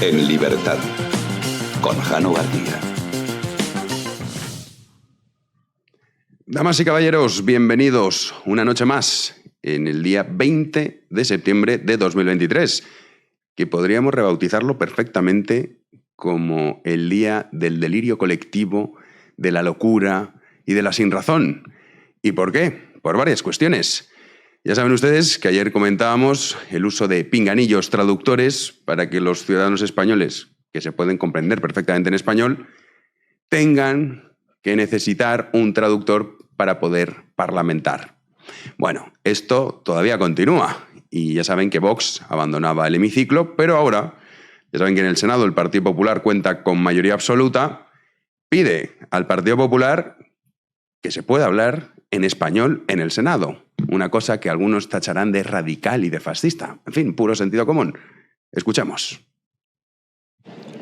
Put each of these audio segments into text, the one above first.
En libertad, con Jano García. Damas y caballeros, bienvenidos una noche más en el día 20 de septiembre de 2023, que podríamos rebautizarlo perfectamente como el día del delirio colectivo, de la locura y de la sinrazón. ¿Y por qué? Por varias cuestiones. Ya saben ustedes que ayer comentábamos el uso de pinganillos traductores para que los ciudadanos españoles, que se pueden comprender perfectamente en español, tengan que necesitar un traductor para poder parlamentar. Bueno, esto todavía continúa y ya saben que Vox abandonaba el hemiciclo, pero ahora, ya saben que en el Senado el Partido Popular cuenta con mayoría absoluta, pide al Partido Popular que se pueda hablar en español en el Senado, una cosa que algunos tacharán de radical y de fascista. En fin, puro sentido común. Escuchemos.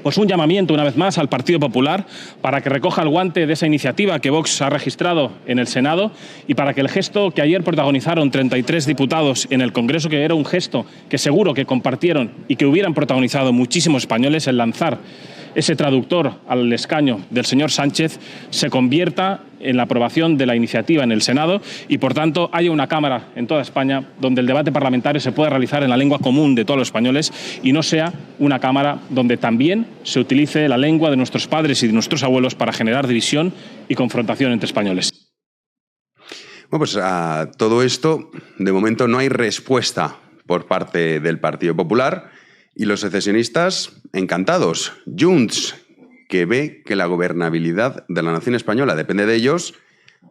Pues un llamamiento una vez más al Partido Popular para que recoja el guante de esa iniciativa que Vox ha registrado en el Senado y para que el gesto que ayer protagonizaron 33 diputados en el Congreso, que era un gesto que seguro que compartieron y que hubieran protagonizado muchísimos españoles, el lanzar ese traductor al escaño del señor Sánchez, se convierta en la aprobación de la iniciativa en el Senado y, por tanto, haya una Cámara en toda España donde el debate parlamentario se pueda realizar en la lengua común de todos los españoles y no sea una Cámara donde también se utilice la lengua de nuestros padres y de nuestros abuelos para generar división y confrontación entre españoles. Bueno, pues a todo esto, de momento, no hay respuesta por parte del Partido Popular y los secesionistas encantados. Junts, que ve que la gobernabilidad de la nación española depende de ellos,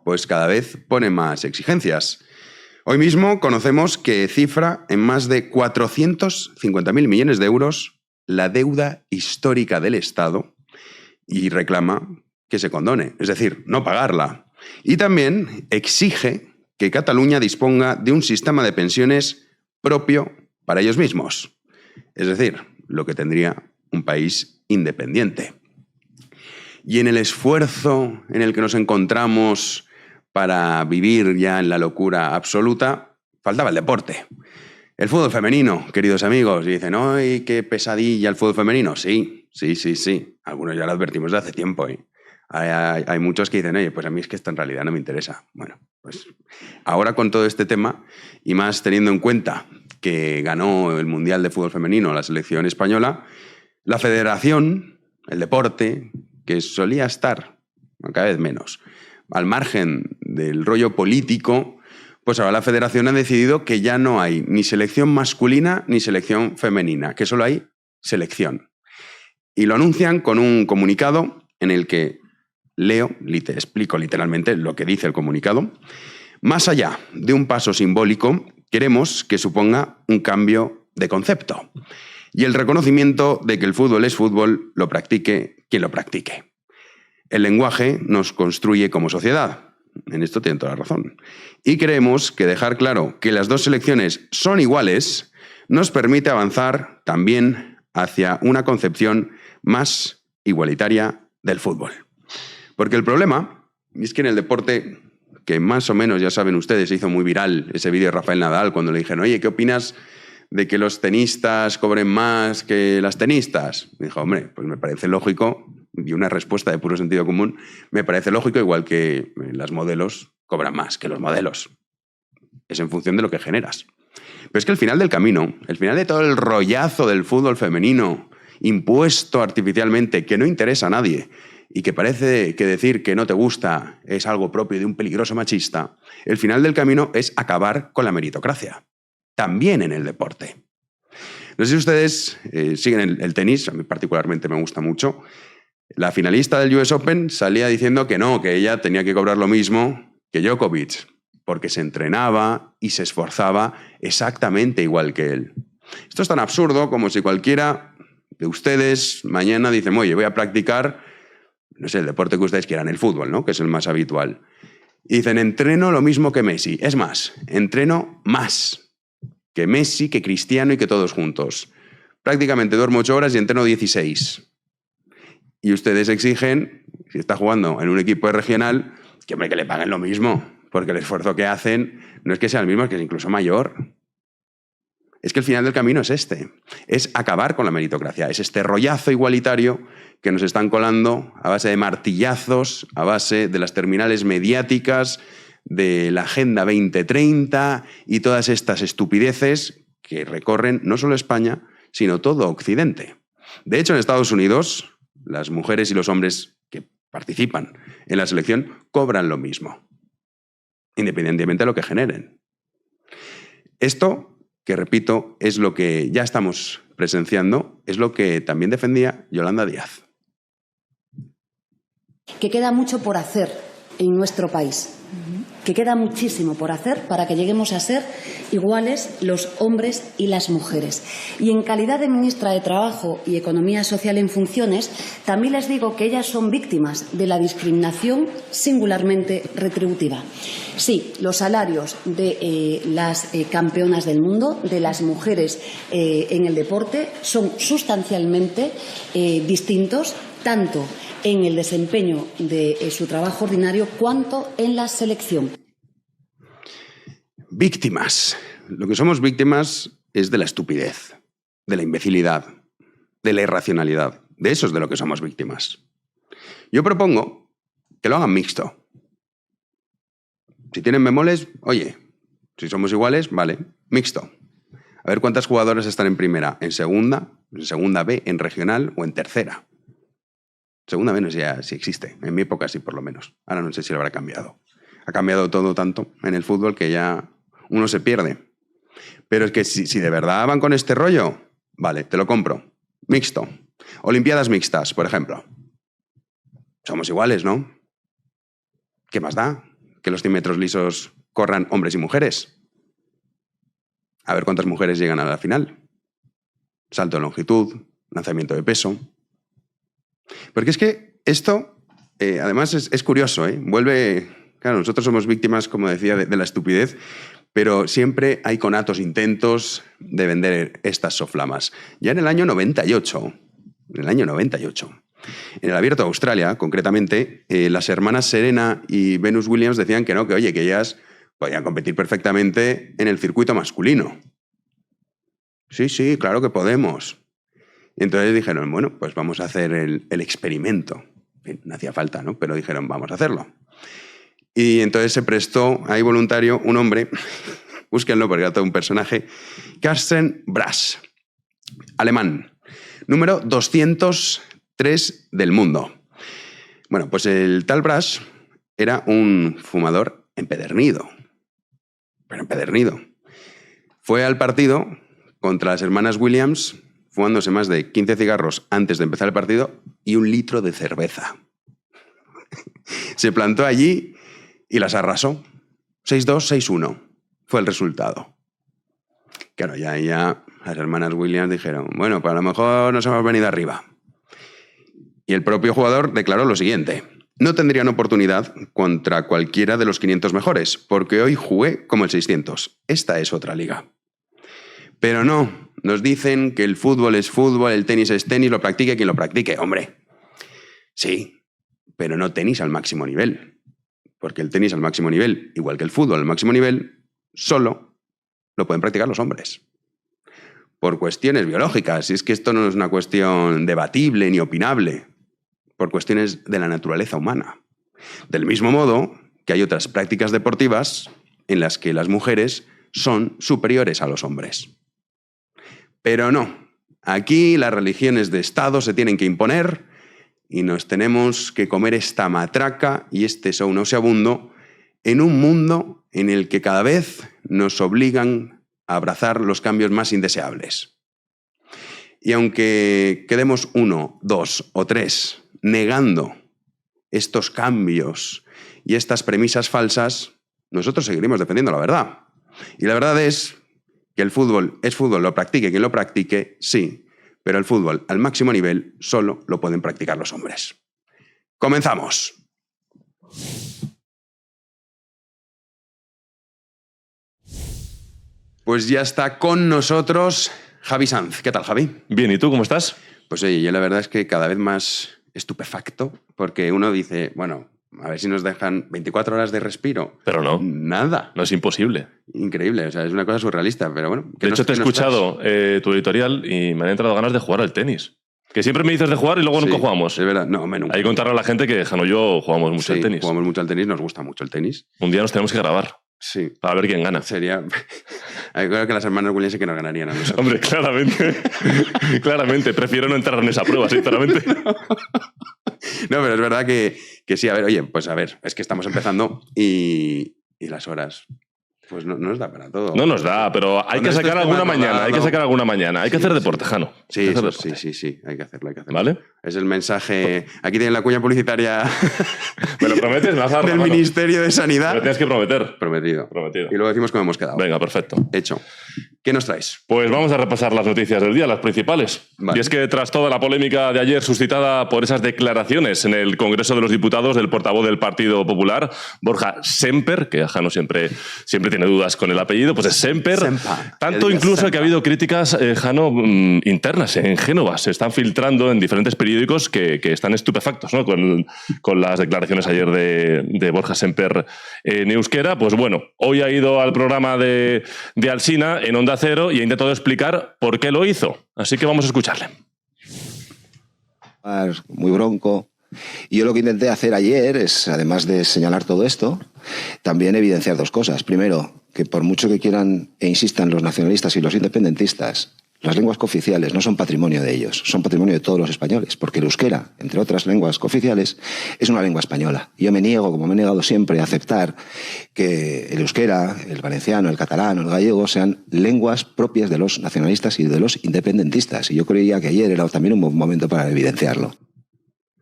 pues cada vez pone más exigencias. Hoy mismo conocemos que cifra en más de 450.000 millones de euros la deuda histórica del Estado y reclama que se condone, es decir, no pagarla. Y también exige que Cataluña disponga de un sistema de pensiones propio para ellos mismos, es decir, lo que tendría un país independiente. Y en el esfuerzo en el que nos encontramos para vivir ya en la locura absoluta, faltaba el deporte. El fútbol femenino, queridos amigos. Y dicen, ¡ay, qué pesadilla el fútbol femenino! Sí. Algunos ya lo advertimos de hace tiempo. Hay muchos que dicen, oye, pues a mí es que esto en realidad no me interesa. Bueno, pues ahora con todo este tema, y más teniendo en cuenta que ganó el Mundial de Fútbol Femenino la selección española, la federación, el deporte, que solía estar, cada vez menos, al margen del rollo político, pues ahora la federación ha decidido que ya no hay ni selección masculina ni selección femenina, que solo hay selección. Y lo anuncian con un comunicado en el que explico literalmente lo que dice el comunicado. Más allá de un paso simbólico, queremos que suponga un cambio de concepto y el reconocimiento de que el fútbol es fútbol, lo practique quien lo practique. El lenguaje nos construye como sociedad. En esto tienen toda la razón. Y creemos que dejar claro que las dos selecciones son iguales nos permite avanzar también hacia una concepción más igualitaria del fútbol. Porque el problema es que en el deporte, que más o menos ya saben ustedes, se hizo muy viral ese vídeo de Rafael Nadal cuando le dijeron, oye, ¿qué opinas de que los tenistas cobren más que las tenistas? Me dijo, hombre, pues me parece lógico, y una respuesta de puro sentido común, me parece lógico, igual que las modelos cobran más que los modelos. Es en función de lo que generas. Pero es que el final del camino, el final de todo el rollazo del fútbol femenino, impuesto artificialmente, que no interesa a nadie, y que parece que decir que no te gusta es algo propio de un peligroso machista, el final del camino es acabar con la meritocracia. También en el deporte. No sé si ustedes siguen el tenis, a mí particularmente me gusta mucho. La finalista del US Open salía diciendo que no, que ella tenía que cobrar lo mismo que Djokovic, porque se entrenaba y se esforzaba exactamente igual que él. Esto es tan absurdo como si cualquiera de ustedes mañana dice, oye, voy a practicar, no sé, el deporte que ustedes quieran, el fútbol, ¿no?, que es el más habitual. Y dicen, entreno lo mismo que Messi. Es más, entreno más que Messi, que Cristiano y que todos juntos. Prácticamente duermo 8 horas y entreno 16. Y ustedes exigen, si está jugando en un equipo regional, que le paguen lo mismo, porque el esfuerzo que hacen no es que sea el mismo, es que es incluso mayor. es que el final del camino es este. Es acabar con la meritocracia. Es este rollazo igualitario que nos están colando a base de martillazos, a base de las terminales mediáticas, de la Agenda 2030 y todas estas estupideces que recorren no solo España, sino todo Occidente. De hecho, en Estados Unidos, las mujeres y los hombres que participan en la selección cobran lo mismo, independientemente de lo que generen. Esto, que repito, es lo que ya estamos presenciando, es lo que también defendía Yolanda Díaz. Que queda mucho por hacer en nuestro país, que queda muchísimo por hacer para que lleguemos a ser iguales los hombres y las mujeres. Y en calidad de ministra de Trabajo y Economía Social en funciones, también les digo que ellas son víctimas de la discriminación singularmente retributiva. Sí, los salarios de las campeonas del mundo, de las mujeres en el deporte, son sustancialmente distintos, tanto en el desempeño de su trabajo ordinario cuanto en la selección. Víctimas. Lo que somos víctimas es de la estupidez, de la imbecilidad, de la irracionalidad. De eso es de lo que somos víctimas. Yo propongo que lo hagan mixto. Si tienen bemoles, oye, si somos iguales, vale, mixto. A ver cuántas jugadoras están en primera, en segunda B, en regional o en tercera. Segunda B no sé ya si existe, en mi época sí por lo menos. Ahora no sé si lo habrá cambiado. Ha cambiado todo tanto en el fútbol que ya uno se pierde. Pero es que si de verdad van con este rollo, vale, te lo compro. Mixto. Olimpiadas mixtas, por ejemplo. Somos iguales, ¿no? ¿Qué más da? Que los 100 metros lisos corran hombres y mujeres. A ver cuántas mujeres llegan a la final. Salto de longitud, lanzamiento de peso. Porque es que esto, además, es curioso, ¿eh? Vuelve... Claro, nosotros somos víctimas, como decía, de la estupidez, pero siempre hay conatos intentos de vender estas soflamas. Ya en el año 98, en el Abierto de Australia, concretamente, las hermanas Serena y Venus Williams decían que no, que oye, que ellas podían competir perfectamente en el circuito masculino. Sí, claro que podemos. Y entonces dijeron, bueno, pues vamos a hacer el experimento. En fin, no hacía falta, ¿no? Pero dijeron, vamos a hacerlo. Y entonces se prestó ahí voluntario un hombre, búsquenlo porque era todo un personaje, Carsten Brass, alemán, número 203 del mundo. Bueno, pues el tal Brass era un fumador empedernido, pero empedernido. Fue al partido contra las hermanas Williams fumándose más de 15 cigarros antes de empezar el partido y 1 litro de cerveza. Se plantó allí y las arrasó. 6-2, 6-1 fue el resultado. Claro, ya las hermanas Williams dijeron, bueno, pues a lo mejor nos hemos venido arriba. Y el propio jugador declaró lo siguiente: no tendrían oportunidad contra cualquiera de los 500 mejores, porque hoy jugué como el 600. Esta es otra liga. Pero no, nos dicen que el fútbol es fútbol, el tenis es tenis, lo practique quien lo practique. Hombre, sí, pero no tenis al máximo nivel. Porque el tenis al máximo nivel, igual que el fútbol al máximo nivel, solo lo pueden practicar los hombres. Por cuestiones biológicas, y es que esto no es una cuestión debatible ni opinable, por cuestiones de la naturaleza humana. Del mismo modo que hay otras prácticas deportivas en las que las mujeres son superiores a los hombres. Pero no, aquí las religiones de Estado se tienen que imponer y nos tenemos que comer esta matraca y este show nauseabundo en un mundo en el que cada vez nos obligan a abrazar los cambios más indeseables. Y aunque quedemos 1, 2 o 3 negando estos cambios y estas premisas falsas, nosotros seguiremos defendiendo la verdad. Y la verdad es que el fútbol es fútbol, lo practique quien lo practique, sí, pero el fútbol al máximo nivel solo lo pueden practicar los hombres. ¡Comenzamos! Pues ya está con nosotros Javi Sanz. ¿Qué tal, Javi? Bien, ¿y tú cómo estás? Pues oye, yo la verdad es que cada vez más estupefacto, porque uno dice, bueno, A ver si nos dejan 24 horas de respiro. Pero no. Nada. No es imposible. Increíble, o sea, es una cosa surrealista, pero bueno. De hecho, te he escuchado tu editorial y me han entrado ganas de jugar al tenis. Que siempre me dices de jugar y luego nunca jugamos. Es verdad, no, nunca. Hay que contarle a la gente que Jano y yo jugamos mucho al tenis. Jugamos mucho al tenis, nos gusta mucho el tenis. Un día nos tenemos que grabar. Sí. Para ver quién gana. Sería... Creo que las hermanas Williams sí que nos ganarían a nosotros. Hombre, claramente. Claramente. Prefiero no entrar en esa prueba, sinceramente. No, pero es verdad que sí. A ver, oye, pues a ver, es que estamos empezando y las horas... Pues no nos da para todo. No nos da, pero hay que sacar alguna mañana. Hay que sacar alguna mañana. Hay que hacer deporte, Jano. Sí, hay que hacerlo. ¿Vale? Es el mensaje... Aquí tienen la cuña publicitaria... ¿Me lo prometes? ¿Me vas a dar del la mano? Ministerio de Sanidad. Me lo tienes que prometer. Prometido. Y luego decimos cómo hemos quedado. Venga, perfecto. Hecho. ¿Qué nos traes? Pues vamos a repasar las noticias del día, las principales. Vale. Y es que tras toda la polémica de ayer suscitada por esas declaraciones en el Congreso de los Diputados del portavoz del Partido Popular, Borja Semper, que Jano siempre tiene dudas con el apellido, pues es Semper. Tanto incluso que ha habido críticas, Jano, internas en Génova. Se están filtrando en diferentes periódicos que están estupefactos, ¿no? con las declaraciones ayer de Borja Semper en euskera. Pues bueno, hoy ha ido al programa de Alsina en Onda Cero y ha intentado explicar por qué lo hizo. Así que vamos a escucharle. Muy bronco. Y yo lo que intenté hacer ayer es, además de señalar todo esto, también evidenciar dos cosas. Primero, que por mucho que quieran e insistan los nacionalistas y los independentistas, las lenguas cooficiales no son patrimonio de ellos, son patrimonio de todos los españoles, porque el euskera, entre otras lenguas cooficiales, es una lengua española. Yo me niego, como me he negado siempre, a aceptar que el euskera, el valenciano, el catalán o el gallego sean lenguas propias de los nacionalistas y de los independentistas. Y yo creía que ayer era también un buen momento para evidenciarlo.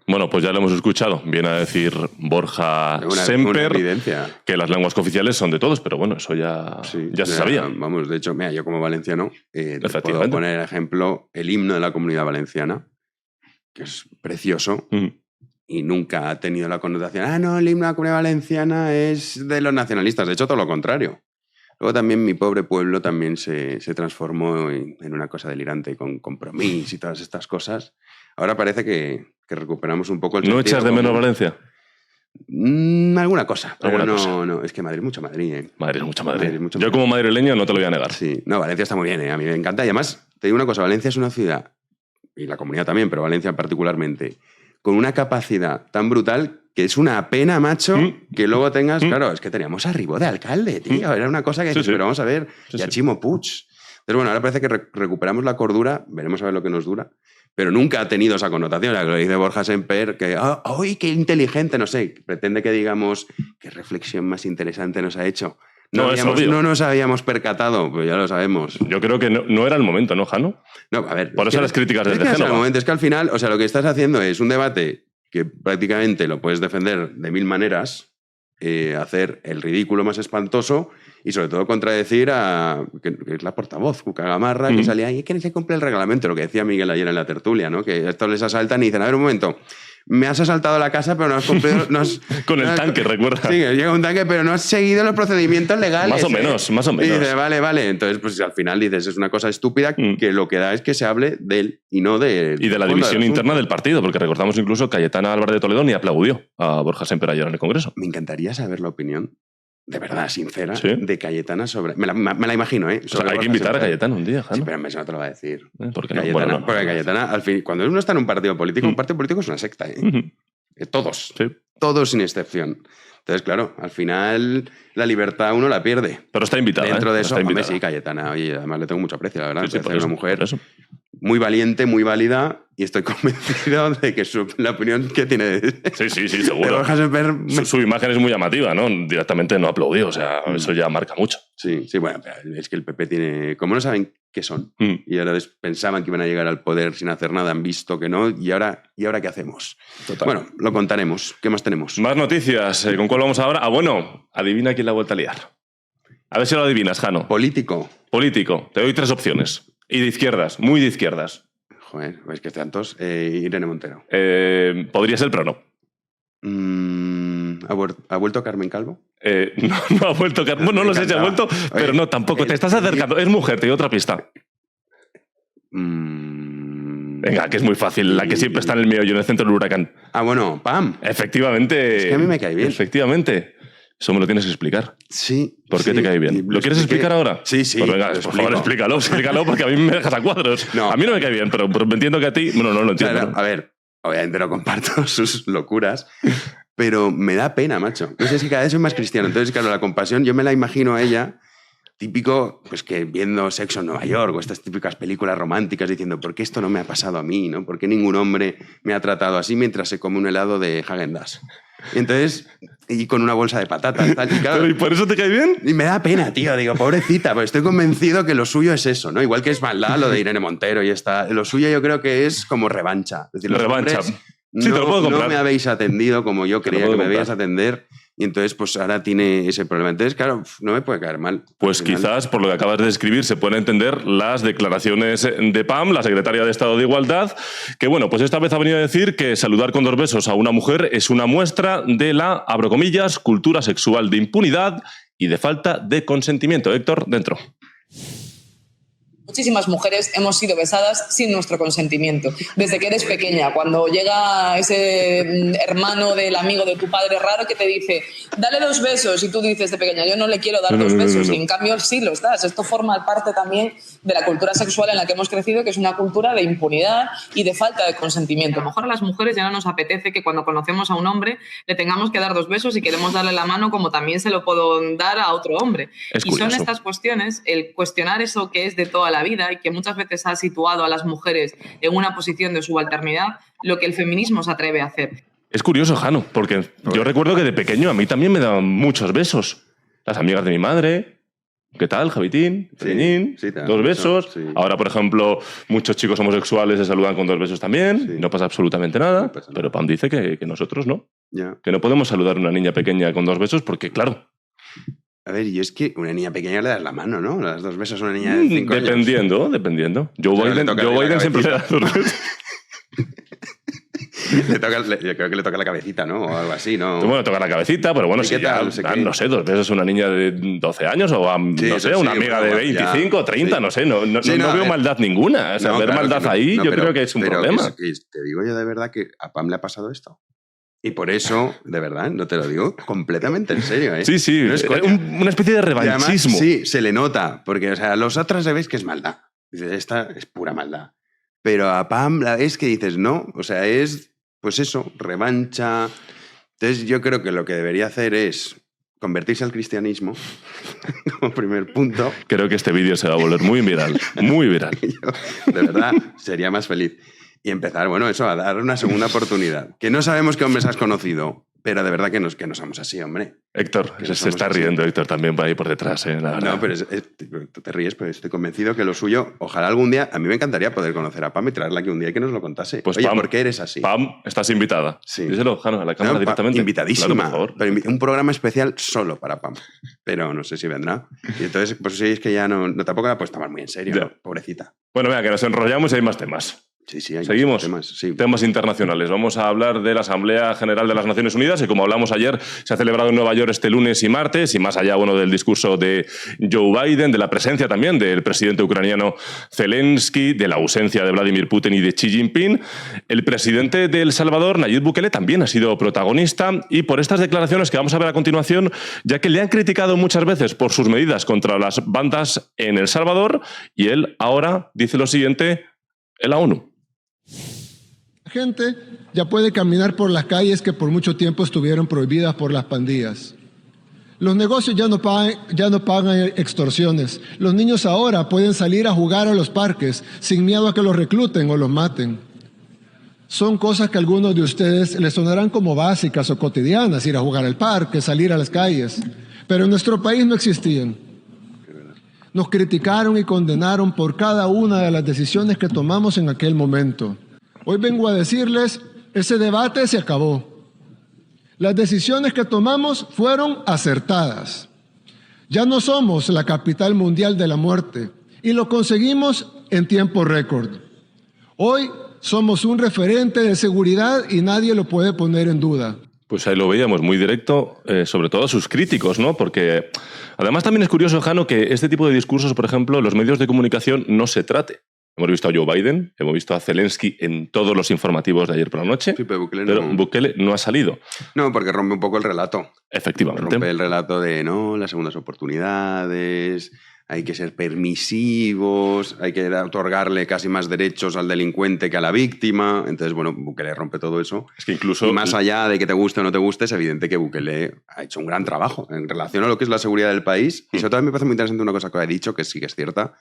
Bueno, pues ya lo hemos escuchado. Viene a decir Borja Semper que las lenguas cooficiales son de todos, pero bueno, eso ya se sabía. Vamos, de hecho, mira, yo como valenciano te puedo poner el ejemplo, el himno de la Comunidad Valenciana, que es precioso y nunca ha tenido la connotación, no, el himno de la Comunidad Valenciana es de los nacionalistas. De hecho, todo lo contrario. Luego también mi pobre pueblo también se transformó en una cosa delirante con Compromís y todas estas cosas. Ahora parece que recuperamos un poco el sentido. ¿No echas de menos Valencia? Alguna cosa. Pero no, es que Madrid, mucho Madrid. Madrid es mucho Madrid. Yo como madrileño no te lo voy a negar. Sí, no, Valencia está muy bien, a mí me encanta. Y además, te digo una cosa, Valencia es una ciudad, y la comunidad también, pero Valencia particularmente, con una capacidad tan brutal que es una pena, macho, que luego tengas... Claro, es que teníamos a Ribó de alcalde, tío. Era una cosa que dices, pero vamos a ver, y a Chimo Puig. Entonces, bueno, ahora parece que recuperamos la cordura, veremos a ver lo que nos dura, pero nunca ha tenido esa connotación. La que lo dice Borja Semper, que, ¡ay, qué inteligente! No sé, pretende que digamos, qué reflexión más interesante nos ha hecho. No nos habíamos percatado, pues ya lo sabemos. Yo creo que no era el momento, ¿no, Jano? No, a ver. Por eso las críticas desde Génova. No es el momento, es que al final, o sea, lo que estás haciendo es un debate que prácticamente lo puedes defender de mil maneras, hacer el ridículo más espantoso y sobre todo contradecir que es la portavoz, Cuca Gamarra, que salía ahí, que no se cumple el reglamento, lo que decía Miguel ayer en la tertulia, ¿no? Que estos les asaltan y dicen, a ver, un momento, me has asaltado la casa, pero no has cumplido... Con el tanque, recuerda. Sí, llega un tanque, pero no has seguido los procedimientos legales. Más o menos. Y dice, vale. Entonces, pues al final dices, es una cosa estúpida que lo que da es que se hable de él y no de... Y de la división interna del partido, porque recordamos incluso que Cayetana Álvarez de Toledo ni aplaudió a Borja Semper ayer en el Congreso. Me encantaría saber la opinión, de verdad, sincera, de Cayetana sobre... Me la imagino, ¿eh? O sea, hay que invitar a Cayetana un día, Jano. Sí, pero eso no te lo va a decir. ¿Por qué no? Cayetana, porque Cayetana, al fin, cuando uno está en un partido político, un partido político es una secta, ¿eh? Todos. Sí. Todos sin excepción. Entonces, claro, al final la libertad uno la pierde. Pero está invitada. Dentro de eso, hombre, sí, Cayetana. Oye, además le tengo mucho aprecio, la verdad. Sí, es una mujer muy valiente, muy válida, y estoy convencido de que la opinión que tiene... Sí, seguro. Su imagen es muy llamativa, ¿no? Directamente no aplaudió, o sea, eso ya marca mucho. Sí, bueno, es que el PP tiene... Como no saben qué son, y ahora pensaban que iban a llegar al poder sin hacer nada, han visto que no, y ahora ¿qué hacemos? Total. Bueno, lo contaremos. ¿Qué más tenemos? Más noticias. ¿Con cuál vamos ahora? Bueno, adivina quién la ha vuelto a liar. A ver si lo adivinas, Jano. Político. Te doy 3 opciones. Y de izquierdas, muy de izquierdas. Joder, es que tantos. Irene Montero. Podría ser, pero no. ¿Ha vuelto Carmen Calvo? No ha vuelto Carmen. Bueno, no sé si ha vuelto, pero no, tampoco. Te estás acercando. Es mujer, te doy otra pista. Venga, que es muy fácil. La que siempre está en el meollo, en el centro del huracán. Ah, bueno, Pam. Efectivamente. Es que a mí me cae bien. Efectivamente. Eso me lo tienes que explicar. Sí. ¿Por qué te cae bien? ¿Lo quieres explicar ahora? Sí, sí. Pues venga, por favor, explícalo, porque a mí me dejas a cuadros. No. A mí no me cae bien, pero me entiendo que a ti... Bueno, no lo entiendo. Claro, a ver, obviamente no comparto sus locuras, pero me da pena, macho. No sé, es que cada vez soy más cristiano. Entonces, claro, la compasión, yo me la imagino a ella, típico, pues que viendo Sexo en Nueva York o estas típicas películas románticas diciendo, ¿por qué esto no me ha pasado a mí? ¿No? ¿Por qué ningún hombre me ha tratado así mientras se come un helado de Häagen-Dazs? Entonces, y con una bolsa de patatas. Tal, y, claro, ¿Pero, ¿y por eso te cae bien? y me da pena, tío. Digo, pobrecita, pero estoy convencido que lo suyo es eso, ¿no? Igual que es maldad lo de Irene Montero y está. Lo suyo yo creo que es como revancha. Es decir, los Revancha. hombres, Sí, te lo puedo comprar. no me habéis atendido como yo Te lo creía puedo que me comprar. habías atender. Y entonces, pues ahora tiene ese problema. Entonces, claro, no me puede caer mal. Pues Al final. quizás, por lo que acabas de describir, se pueden entender las declaraciones de Pam, la secretaria de Estado de Igualdad, que bueno, pues esta vez ha venido a decir que saludar con 2 besos a una mujer es una muestra de la, abro comillas, cultura sexual de impunidad y de falta de consentimiento. Héctor, dentro. Muchísimas mujeres hemos sido besadas sin nuestro consentimiento. Desde que eres pequeña, cuando llega ese hermano del amigo de tu padre raro que te dice, dale 2 besos, y tú dices de pequeña, yo no le quiero dar 2 besos, y en cambio sí los das. Esto forma parte también de la cultura sexual en la que hemos crecido, que es una cultura de impunidad y de falta de consentimiento. A lo mejor a las mujeres ya no nos apetece que cuando conocemos a un hombre le tengamos que dar 2 besos y queremos darle la mano como también se lo puedo dar a otro hombre. Es y son curioso. estas cuestiones, el cuestionar eso que es de toda la vida y que muchas veces ha situado a las mujeres en una posición de subalternidad, lo que el feminismo se atreve a hacer. Es curioso, Jano, porque yo recuerdo que de pequeño a mí también me daban muchos besos. Las amigas de mi madre... ¿Qué tal, Javitín? Pequeñín, sí, te dan 2 besos. sí. Ahora, por ejemplo, muchos chicos homosexuales se saludan con 2 besos también. Sí. No pasa absolutamente nada. No pasa nada. Pero Pam dice que nosotros no. Ya. Que no podemos saludar a una niña pequeña con 2 besos porque, claro, A ver, y es que una niña pequeña le das la mano, ¿no? Le das 2 besos a una niña de 5 años. dependiendo. Joe Claro, le Biden, toca Joe la Biden siempre le da 2 besos. Yo creo que le toca la cabecita, ¿no? O algo así, ¿no? Bueno, toca la cabecita, pero bueno, ¿Y si qué tal? ya No sé dan, qué. no sé, 2 besos a una niña de 12 años o a, Sí, no eso sé, una sí, amiga bueno, de ya, 25, 30, sí. no sé. No Sí, no, veo maldad ninguna. O sea, No, ver claro maldad que no. ahí No, yo pero- creo que es un pero problema. te digo yo de verdad que a Pam le ha pasado esto. Y por eso, de verdad, no te lo digo completamente en serio, ¿eh? Sí, sí, No es coña. una especie de Y además, revanchismo. sí, se le nota, porque, o sea, a los otros se veis que es maldad. Dices, esta es pura maldad. Pero a Pam la es que dices, no, o sea, es, pues eso, revancha. Entonces yo creo que lo que debería hacer es convertirse al cristianismo, como primer punto. Creo que este vídeo se va a volver muy viral, muy viral. Yo, de verdad, sería más feliz. Y empezar, bueno, eso, a dar una segunda oportunidad. Que no sabemos qué hombres has conocido, pero de verdad que no somos así, hombre. Héctor, Que no se somos está así. riendo Héctor también por ahí por detrás, la verdad. No, pero tú te ríes, pero estoy convencido que lo suyo, ojalá algún día, a mí me encantaría poder conocer a Pam y traerla aquí un día y que nos lo contase. Pues Oye, Pam, ¿por qué eres así? Pam, estás invitada. Sí. Díselo, Jano, a la cámara No, directamente. invitadísima. Claro, por favor. Pero un programa especial solo para Pam. Pero no sé si vendrá. Y entonces, pues sí, es que ya no tampoco la puedes tomar muy en serio, Ya. ¿no? Pobrecita. Bueno, venga, que nos enrollamos y hay más temas. Sí, sí, hay Seguimos. temas. Sí. Temas internacionales. Vamos a hablar de la Asamblea General de las Naciones Unidas, que como hablamos ayer, se ha celebrado en Nueva York este lunes y martes, y más allá, bueno, del discurso de Joe Biden, de la presencia también del presidente ucraniano Zelensky, de la ausencia de Vladimir Putin y de Xi Jinping. El presidente de El Salvador, Nayib Bukele, también ha sido protagonista, y por estas declaraciones que vamos a ver a continuación, ya que le han criticado muchas veces por sus medidas contra las bandas en El Salvador, y él ahora dice lo siguiente en la ONU. La gente ya puede caminar por las calles que por mucho tiempo estuvieron prohibidas por las pandillas. Los negocios ya no pagan extorsiones. Los niños ahora pueden salir a jugar a los parques sin miedo a que los recluten o los maten. Son cosas que a algunos de ustedes les sonarán como básicas o cotidianas, ir a jugar al parque, salir a las calles. Pero en nuestro país no existían. Nos criticaron y condenaron por cada una de las decisiones que tomamos en aquel momento. Hoy vengo a decirles, ese debate se acabó. Las decisiones que tomamos fueron acertadas. Ya no somos la capital mundial de la muerte y lo conseguimos en tiempo récord. Hoy somos un referente de seguridad y nadie lo puede poner en duda. Pues ahí lo veíamos muy directo, sobre todo a sus críticos, ¿no? Porque además también es curioso, Jano, que este tipo de discursos, por ejemplo, en los medios de comunicación no se trate. Hemos visto a Joe Biden, hemos visto a Zelensky en todos los informativos de ayer por la noche, Sí, pero pero no. Bukele no ha salido. No, porque rompe un poco el relato. Efectivamente. Rompe el relato de, no, las segundas oportunidades, hay que ser permisivos, hay que otorgarle casi más derechos al delincuente que a la víctima. Entonces, bueno, Bukele rompe todo eso. Es que incluso... Y más allá de que te guste o no te guste, es evidente que Bukele ha hecho un gran trabajo en relación a lo que es la seguridad del país. Y sobre todo a mí me parece muy interesante una cosa que ha dicho, que sí que es cierta.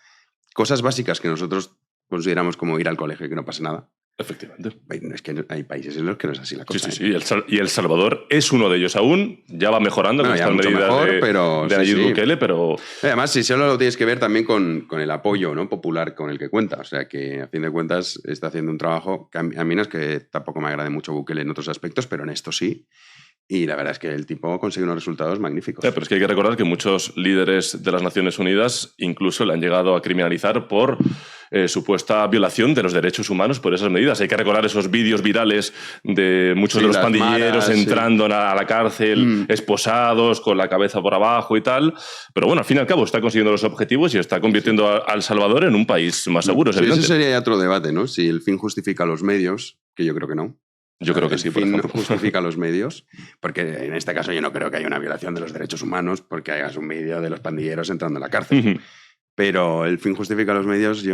Cosas básicas que nosotros consideramos como ir al colegio y que no pasa nada. Efectivamente. Es que hay países en los que no es así la cosa. Sí. Y El Salvador es uno de ellos aún. Ya va mejorando Bueno, con ya estas mucho medidas mejor, de, pero de sí, Nayib sí. Bukele, pero... Además, si solo lo tienes que ver también con el apoyo, ¿no?, popular con el que cuenta. O sea, que a fin de cuentas está haciendo un trabajo que a mí no es que tampoco me agrade mucho Bukele en otros aspectos, pero en esto sí. Y la verdad es que el tipo consigue unos resultados magníficos. Pero es que hay que recordar que muchos líderes de las Naciones Unidas incluso le han llegado a criminalizar por supuesta violación de los derechos humanos por esas medidas. Hay que recordar esos vídeos virales de muchos Sí, de los las pandilleros maras, entrando a la cárcel esposados, con la cabeza por abajo y tal. Pero bueno, al fin y al cabo está consiguiendo los objetivos y está convirtiendo a El Salvador en un país más seguro, es Sí, evidente. ese sería ya otro debate, ¿no? Si el fin justifica los medios, que yo creo que no. Yo creo que el sí, por fin ejemplo. justifica los medios, porque en este caso yo no creo que haya una violación de los derechos humanos porque hagas un vídeo de los pandilleros entrando a la cárcel. Ujú. Pero el fin justifica los medios,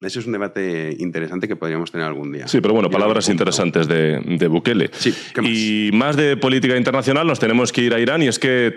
eso es un debate interesante que podríamos tener algún día. Sí, pero bueno, Yo palabras creo que interesantes de Bukele. Sí, ¿qué más? Y más de política internacional nos tenemos que ir a Irán, y es que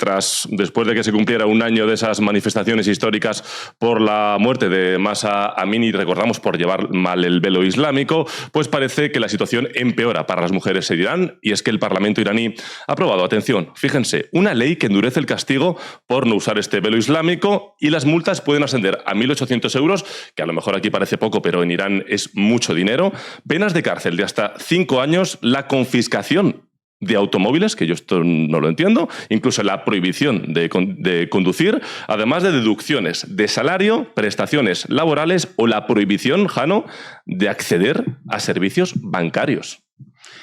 después de que se cumpliera un año de esas manifestaciones históricas por la muerte de Mahsa Amini, recordamos por llevar mal el velo islámico, pues parece que la situación empeora para las mujeres en Irán, y es que el Parlamento iraní ha aprobado, atención, fíjense, una ley que endurece el castigo por no usar este velo islámico, y las multas pueden ascender a 1.800 euros, que a lo mejor aquí parece poco, pero en Irán es mucho dinero, penas de cárcel de hasta 5 años, la confiscación de automóviles, que yo esto no lo entiendo, incluso la prohibición de conducir, además de deducciones de salario, prestaciones laborales o la prohibición, Jano, de acceder a servicios bancarios.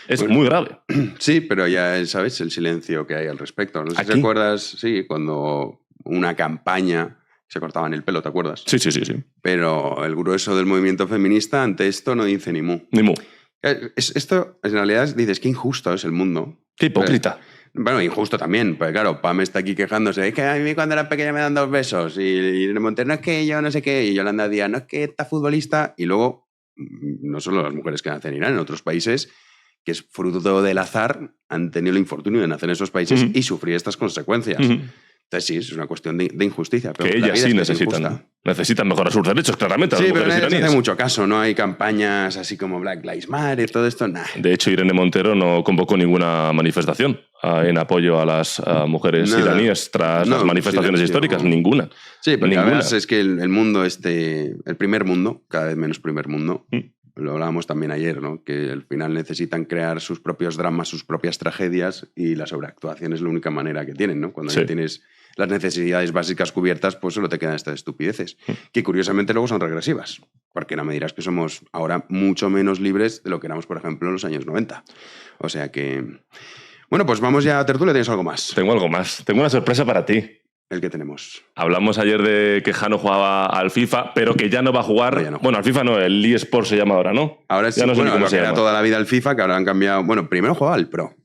Es muy grave. Sí, pero ya sabes el silencio que hay al respecto. No sé si ¿Aquí? te acuerdas, sí, cuando una campaña se cortaban el pelo, ¿te acuerdas? Sí. Pero el grueso del movimiento feminista ante esto no dice ni mu. Ni mu. Esto, en realidad, dices, qué injusto es el mundo. Qué hipócrita. Bueno, injusto también, porque claro, Pam está aquí quejándose, es que a mí cuando era pequeña me dan 2 besos, y Irene Montero, no es que yo no sé qué, y Yolanda Díaz, no es que esta futbolista, y luego, no solo las mujeres que nacen en Irán, en otros países, que es fruto del azar, han tenido el infortunio de nacer en esos países y sufrir estas consecuencias. Entonces sí, es una cuestión de injusticia. Pero Que la ellas vida sí es necesitan mejorar sus derechos, claramente, a Sí, las pero mujeres no se iraníes. hace mucho caso, no hay campañas así como Black Lives Matter, todo esto, nada. De hecho, Irene Montero no convocó ninguna manifestación en apoyo a las mujeres Nada. iraníes tras No, las manifestaciones silencio. históricas. Ninguna. Sí, porque Ninguna. además es que el mundo el primer mundo, cada vez menos primer mundo, lo hablábamos también ayer, ¿no? Que al final necesitan crear sus propios dramas, sus propias tragedias, y la sobreactuación es la única manera que tienen, ¿no? Cuando Sí. ya tienes las necesidades básicas cubiertas, pues solo te quedan estas estupideces, que curiosamente luego son regresivas, porque no me dirás que somos ahora mucho menos libres de lo que éramos, por ejemplo, en los años 90. O sea que... Bueno, pues vamos ya a tertulia, ¿tienes algo más? Tengo algo más. Tengo una sorpresa para ti. El que tenemos. Hablamos ayer de que Jano jugaba al FIFA, pero que ya no va a jugar. No, ya no. Bueno, al FIFA no, el eSport se llama ahora, ¿no? Ahora sí, Ya no sé ni bueno, cómo lo se que era llama. toda la vida el FIFA, que ahora han cambiado... Bueno, primero jugaba al Pro.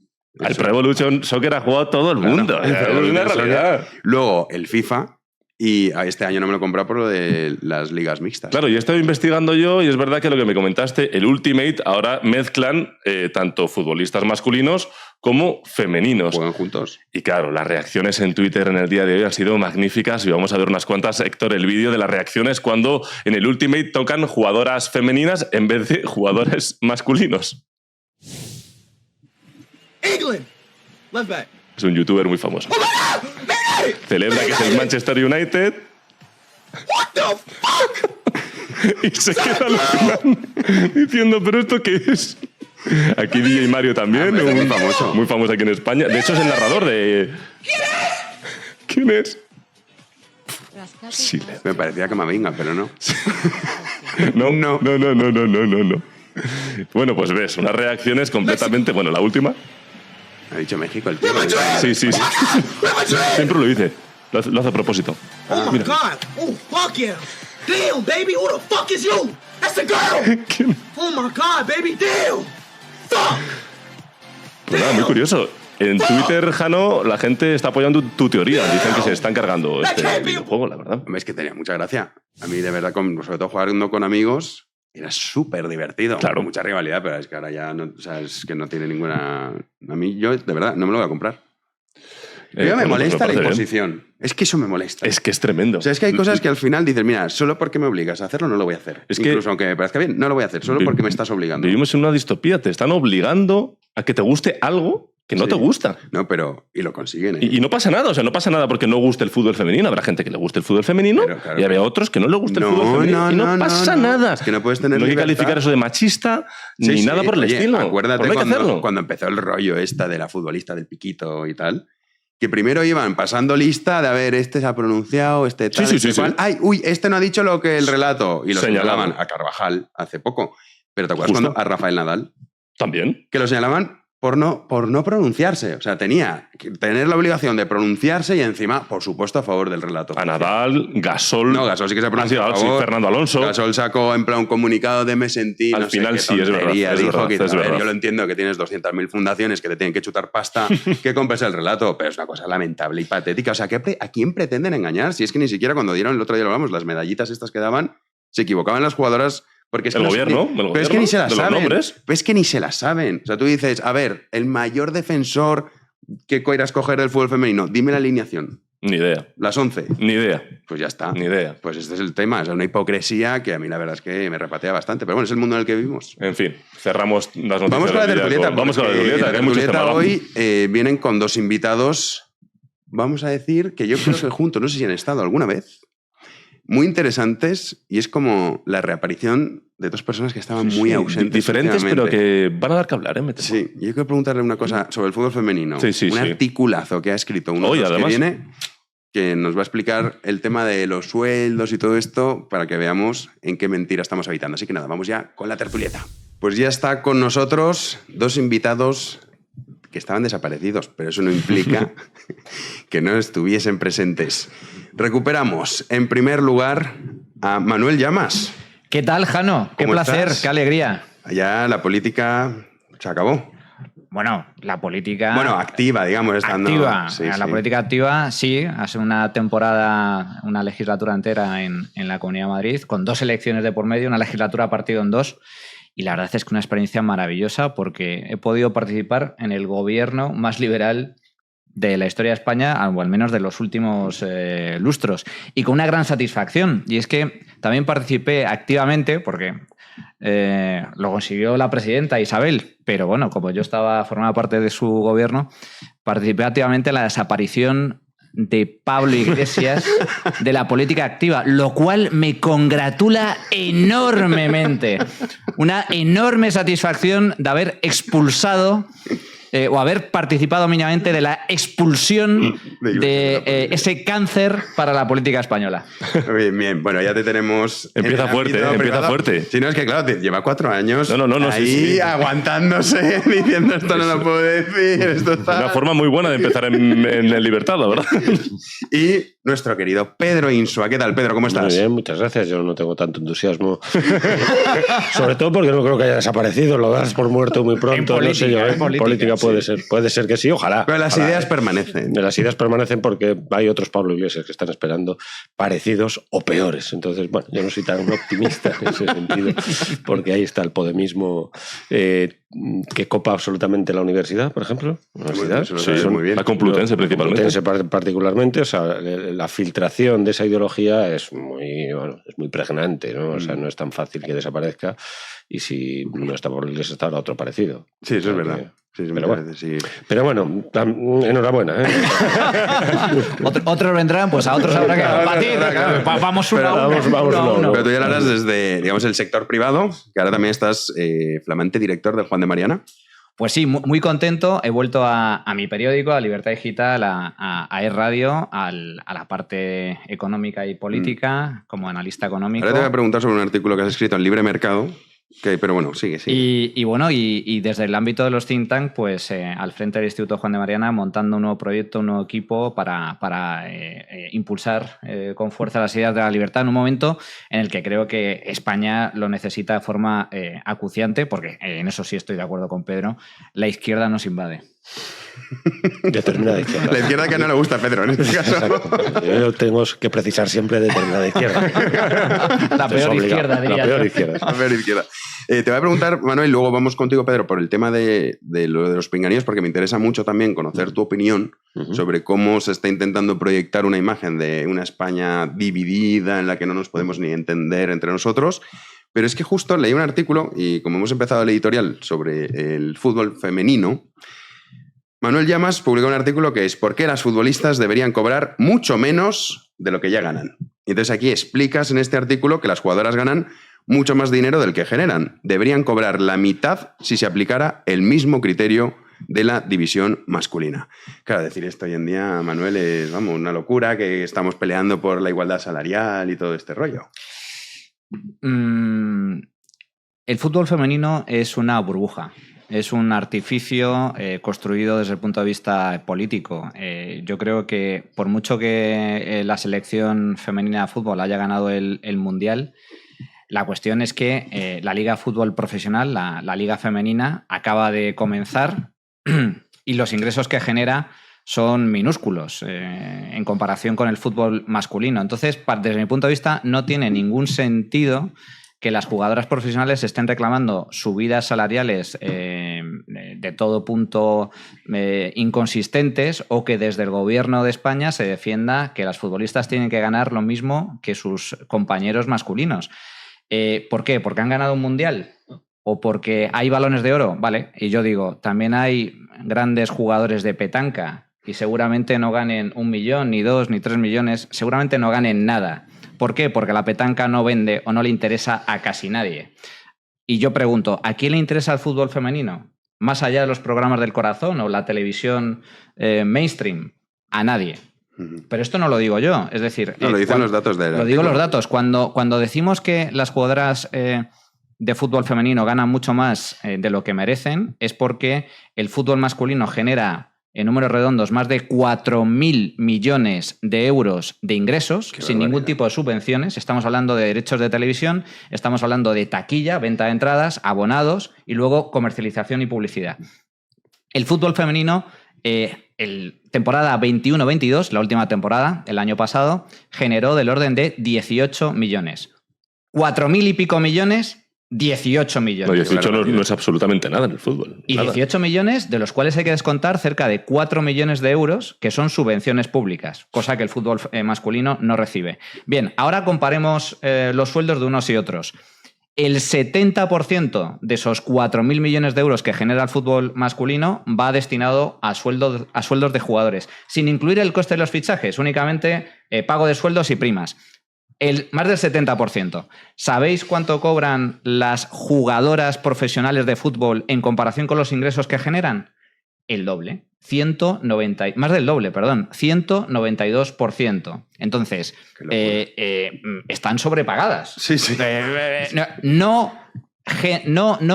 Al Eso. Pro Evolution Soccer ha jugado todo el Claro, mundo. el Pro Es una Evolution realidad. Soccer. Luego el FIFA, y este año no me lo he comprado por lo de las ligas mixtas. Claro, y he estado investigando yo, y es verdad que lo que me comentaste, el Ultimate, ahora mezclan tanto futbolistas masculinos como femeninos. Juegan juntos. Y claro, las reacciones en Twitter en el día de hoy han sido magníficas, y vamos a ver unas cuantas. Héctor, el vídeo de las reacciones cuando en el Ultimate tocan jugadoras femeninas en vez de jugadores masculinos. England, left back. Es un youtuber muy famoso. Celebra que es el Manchester United. What the fuck? Y se queda alucinando, diciendo, ¿pero esto qué es? Aquí DJ Mario también, muy famoso. muy famoso aquí en España. De hecho, es el narrador de... ¿Quién es? Silencio. Me parecía que Camavinga, pero no. No. Bueno, pues ves, unas reacciones completamente... Bueno, la última. Ha dicho México el tío. Sí. Siempre lo dice. Lo hace a propósito. Oh my God. Oh, fuck yeah. Damn, baby, who the fuck is you? That's the girl. Oh my God, baby, damn. Fuck. Pues nada, muy curioso. En Twitter, Jano, la gente está apoyando tu teoría. Dicen que se están cargando este videojuego, la verdad. Es que tenía mucha gracia. A mí, de verdad, sobre todo jugando con amigos, era súper divertido. Claro. Con mucha rivalidad, pero es que ahora ya no, o sea, es que no tiene ninguna... A mí, yo, de verdad, no me lo voy a comprar. Pero me molesta la imposición. Es que eso me molesta. Es que es tremendo. O sea, es que hay cosas que al final dices, mira, solo porque me obligas a hacerlo no lo voy a hacer. Es Incluso que, aunque me parezca bien, no lo voy a hacer, solo porque me estás obligando. Vivimos en una distopía, te están obligando a que te guste algo que no te gusta. No, pero... Y lo consiguen, ¿eh? Y no pasa nada, o sea, no pasa nada porque no guste el fútbol femenino. Habrá gente que le guste el fútbol femenino y habrá otros que no le guste el fútbol femenino. Y no pasa nada. Es que no puedes tener No hay que libertad. calificar eso de machista ni nada por el estilo. Acuérdate Pero no hay que hacerlo. cuando empezó el rollo esta de la futbolista del piquito y tal, que primero iban pasando lista de, a ver, este se ha pronunciado, este tal, Sí. Ay, uy, este no ha dicho lo que el relato. Y lo Señalaban. señalaban a Carvajal hace poco. Pero ¿te acuerdas cuando a Rafael Nadal? También. Que lo señalaban por no pronunciarse. O sea, tenía que tener la obligación de pronunciarse y encima, por supuesto, a favor del relato. A Nadal, Gasol... No, Gasol sí que se pronunció a favor. Fernando Alonso. Gasol sacó en plan un comunicado de me sentí... Al no final sé qué sí, es verdad. tontería, Es dijo verdad, que, es a ver, verdad. yo lo entiendo que tienes 200.000 fundaciones que te tienen que chutar pasta, que compres el relato, pero es una cosa lamentable y patética. O sea, ¿a quién pretenden engañar? Si es que ni siquiera cuando dieron, el otro día lo hablamos, las medallitas estas que daban, se equivocaban las jugadoras... Porque es que El no gobierno, pero es que ni se las de los saben. nombres. Pero es que ni se las saben. O sea, tú dices, a ver, el mayor defensor que quieras coger del fútbol femenino, dime la alineación. Ni idea. Las 11. Ni idea. Pues ya está. Ni idea. Pues este es el tema. Es una hipocresía que a mí la verdad es que me repatea bastante. Pero bueno, es el mundo en el que vivimos. En fin, cerramos las noticias. Vamos con la tertulieta. Vamos con la tertulieta, que hay muchos temas. Hoy vienen con dos invitados, vamos a decir, que yo creo que juntos, no sé si han estado alguna vez, muy interesantes, y es como la reaparición de dos personas que estaban muy ausentes. Diferentes, pero que van a dar que hablar, ¿eh? Sí, yo quiero preguntarle una cosa sobre el fútbol femenino. Un articulazo que ha escrito uno de los que viene, que nos va a explicar el tema de los sueldos y todo esto para que veamos en qué mentira estamos habitando. Así que nada, vamos ya con la tertulieta. Pues ya está con nosotros dos invitados que estaban desaparecidos, pero eso no implica que no estuviesen presentes. Recuperamos, en primer lugar, a Manuel Llamas. ¿Qué tal, Jano? Qué placer, qué alegría. Ya la política se acabó. Bueno, la política... Bueno, activa, digamos. Estando, activa. Sí, la sí. política activa, sí. Hace una temporada, una legislatura entera en la Comunidad de Madrid, con 2 elecciones de por medio, una legislatura partido en 2. Y la verdad es que una experiencia maravillosa porque he podido participar en el gobierno más liberal de la historia de España, o al menos de los últimos lustros. Y con una gran satisfacción. Y es que también participé activamente, porque lo consiguió la presidenta Isabel, pero bueno, como yo formaba parte de su gobierno, participé activamente en la desaparición de Pablo Iglesias de la política activa, lo cual me congratula enormemente. Una enorme satisfacción de haber expulsado o haber participado mínimamente de la expulsión de ese cáncer para la política española. Bien, bien. Bueno, ya te tenemos... Empieza fuerte, empieza fuerte. Si no, es que claro, lleva 4 años ahí sí. aguantándose, diciendo esto no lo puedo decir, esto está... Una forma muy buena de empezar en libertad, la verdad. Y nuestro querido Pedro Insua. ¿Qué tal, Pedro? ¿Cómo estás? Muy bien, muchas gracias. Yo no tengo tanto entusiasmo. Sobre todo porque no creo que haya desaparecido. Lo das por muerto muy pronto. No sé yo, ¿eh? Política puede ser que sí, ojalá. Pero las ideas permanecen. Las ideas permanecen porque hay otros Pablo Iglesias que están esperando parecidos o peores. Entonces, bueno, yo no soy tan optimista en ese sentido, porque ahí está el podemismo que copa absolutamente la universidad, por ejemplo. Muy bien. La Complutense principalmente. La Complutense particularmente, o sea, la filtración de esa ideología es muy pregnante, ¿no? O sea, no es tan fácil que desaparezca, y si no está por Iglesias está otro parecido. Sí, eso es verdad. Sí, pero bueno, enhorabuena. Otros vendrán, pues a otros habrá que combatir. Vamos uno a uno. Pero tú ya lo harás desde, digamos, el sector privado, que ahora también estás flamante director del Juan de Mariana. Pues sí, muy contento. He vuelto a mi periódico, a Libertad Digital, a E-Radio, a la parte económica y política, como analista económico. Ahora te voy a preguntar sobre un artículo que has escrito en Libre Mercado Okay, pero bueno, sigue. Y desde el ámbito de los think tank, pues al frente del Instituto Juan de Mariana, montando un nuevo proyecto, un nuevo equipo para impulsar con fuerza las ideas de la libertad en un momento en el que creo que España lo necesita de forma acuciante, porque en eso sí estoy de acuerdo con Pedro, la izquierda nos invade. Determinada izquierda. La izquierda que no le gusta a Pedro en este caso. Exacto. Yo tengo que precisar siempre determinada izquierda. La peor izquierda, diría. La peor izquierda. La peor izquierda. Te voy a preguntar, Manuel, luego vamos contigo, Pedro, por el tema de lo de los pinganillos, porque me interesa mucho también conocer tu opinión sobre cómo se está intentando proyectar una imagen de una España dividida en la que no nos podemos ni entender entre nosotros. Pero es que justo leí un artículo, y como hemos empezado el editorial sobre el fútbol femenino, Manuel Llamas publicó un artículo que es ¿por qué las futbolistas deberían cobrar mucho menos de lo que ya ganan? Y entonces aquí explicas en este artículo que las jugadoras ganan mucho más dinero del que generan. Deberían cobrar la mitad si se aplicara el mismo criterio de la división masculina. Claro, decir esto hoy en día, Manuel, es una locura, que estamos peleando por la igualdad salarial y todo este rollo. El fútbol femenino es una burbuja. Es un artificio construido desde el punto de vista político. Yo creo que por mucho que la selección femenina de fútbol haya ganado el Mundial, la cuestión es que la Liga de Fútbol Profesional, la Liga Femenina, acaba de comenzar y los ingresos que genera son minúsculos en comparación con el fútbol masculino. Entonces, desde mi punto de vista, no tiene ningún sentido que las jugadoras profesionales estén reclamando subidas salariales de todo punto inconsistentes, o que desde el gobierno de España se defienda que las futbolistas tienen que ganar lo mismo que sus compañeros masculinos. ¿Por qué? ¿Porque han ganado un mundial? ¿O porque hay balones de oro? Vale, y yo digo, también hay grandes jugadores de petanca y seguramente no ganen 1 millón, ni 2, ni 3 millones, seguramente no ganen nada. ¿Por qué? Porque la petanca no vende o no le interesa a casi nadie. Y yo pregunto, ¿a quién le interesa el fútbol femenino? Más allá de los programas del corazón o la televisión mainstream, a nadie. Pero esto no lo digo yo, es decir... No, lo dicen los datos de... Lo digo los datos. Cuando decimos que las jugadoras de fútbol femenino ganan mucho más de lo que merecen, es porque el fútbol masculino genera, en números redondos, más de 4.000 millones de euros de ingresos, sin ningún tipo de subvenciones. Estamos hablando de derechos de televisión, estamos hablando de taquilla, venta de entradas, abonados y luego comercialización y publicidad. El fútbol femenino, temporada 21-22, la última temporada, el año pasado, generó del orden de 18 millones. 4.000 y pico millones... 18 millones. No, 18 no es absolutamente nada en el fútbol. Y 18 millones, de los cuales hay que descontar cerca de 4 millones de euros, que son subvenciones públicas, cosa que el fútbol masculino no recibe. Bien, ahora comparemos los sueldos de unos y otros. El 70% de esos 4.000 millones de euros que genera el fútbol masculino va destinado a sueldos de jugadores, sin incluir el coste de los fichajes, únicamente pago de sueldos y primas. Más del 70%. ¿Sabéis cuánto cobran las jugadoras profesionales de fútbol en comparación con los ingresos que generan? El doble. Más del doble, perdón. 192%. Entonces, están sobrepagadas. Sí. No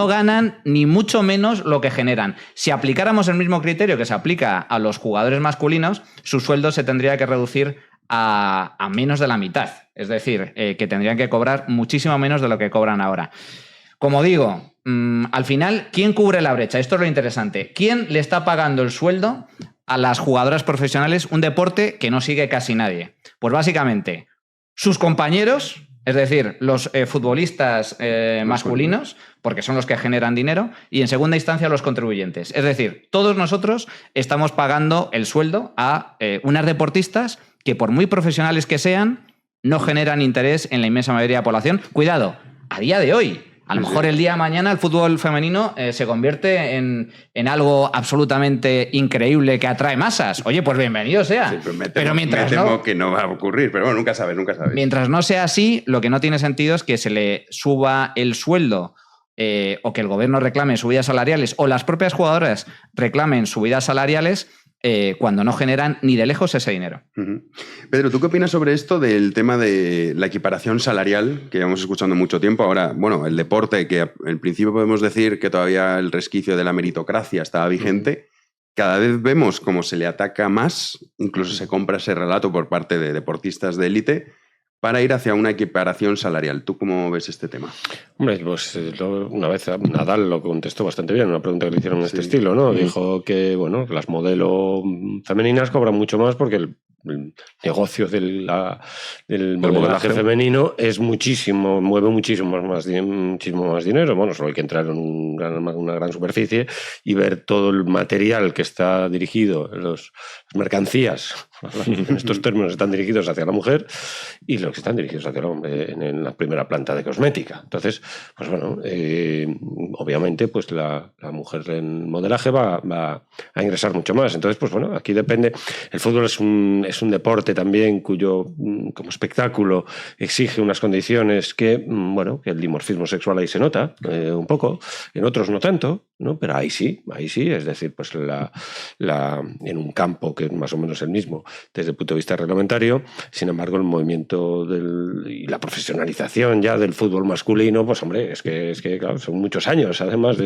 ganan ni mucho menos lo que generan. Si aplicáramos el mismo criterio que se aplica a los jugadores masculinos, su sueldo se tendría que reducir a menos de la mitad. Es decir, que tendrían que cobrar muchísimo menos de lo que cobran ahora. Como digo, al final, ¿quién cubre la brecha? Esto es lo interesante. ¿Quién le está pagando el sueldo a las jugadoras profesionales, un deporte que no sigue casi nadie? Pues básicamente, sus compañeros, es decir, los futbolistas masculinos, porque son los que generan dinero, y en segunda instancia los contribuyentes. Es decir, todos nosotros estamos pagando el sueldo a unas deportistas que, por muy profesionales que sean, no generan interés en la inmensa mayoría de la población. Cuidado, a día de hoy. A lo mejor el día de mañana el fútbol femenino se convierte en algo absolutamente increíble que atrae masas. Oye, pues bienvenido sea. Sí, pero mientras me temo que no va a ocurrir, pero bueno, nunca sabes. Mientras no sea así, lo que no tiene sentido es que se le suba el sueldo o que el gobierno reclame subidas salariales o las propias jugadoras reclamen subidas salariales cuando no generan ni de lejos ese dinero. Pedro, ¿tú qué opinas sobre esto del tema de la equiparación salarial que llevamos escuchando mucho tiempo? Ahora, bueno, el deporte, que en principio podemos decir que todavía el resquicio de la meritocracia estaba vigente, cada vez vemos cómo se le ataca más, incluso se compra ese relato por parte de deportistas de élite, para ir hacia una equiparación salarial. ¿Tú cómo ves este tema? Hombre, pues una vez Nadal lo contestó bastante bien, una pregunta que le hicieron en este estilo, ¿no? Dijo que, bueno, las modelo femeninas cobran mucho más porque el negocio del modelaje femenino es mueve muchísimo más dinero. Bueno, solo hay que entrar en una gran superficie y ver todo el material que está dirigido, las mercancías, en estos términos, están dirigidos hacia la mujer y los que están dirigidos hacia el hombre en la primera planta de cosmética. Entonces, pues bueno, obviamente pues la mujer en modelaje va a ingresar mucho más. Entonces, pues bueno, aquí depende. El fútbol es un deporte también cuyo, como espectáculo, exige unas condiciones que, bueno, que el dimorfismo sexual ahí se nota un poco, en otros no tanto, ¿no? Pero ahí sí, es decir, pues en un campo que es más o menos el mismo desde el punto de vista reglamentario, sin embargo, el movimiento y la profesionalización ya del fútbol masculino, pues hombre, es que claro, son muchos años, además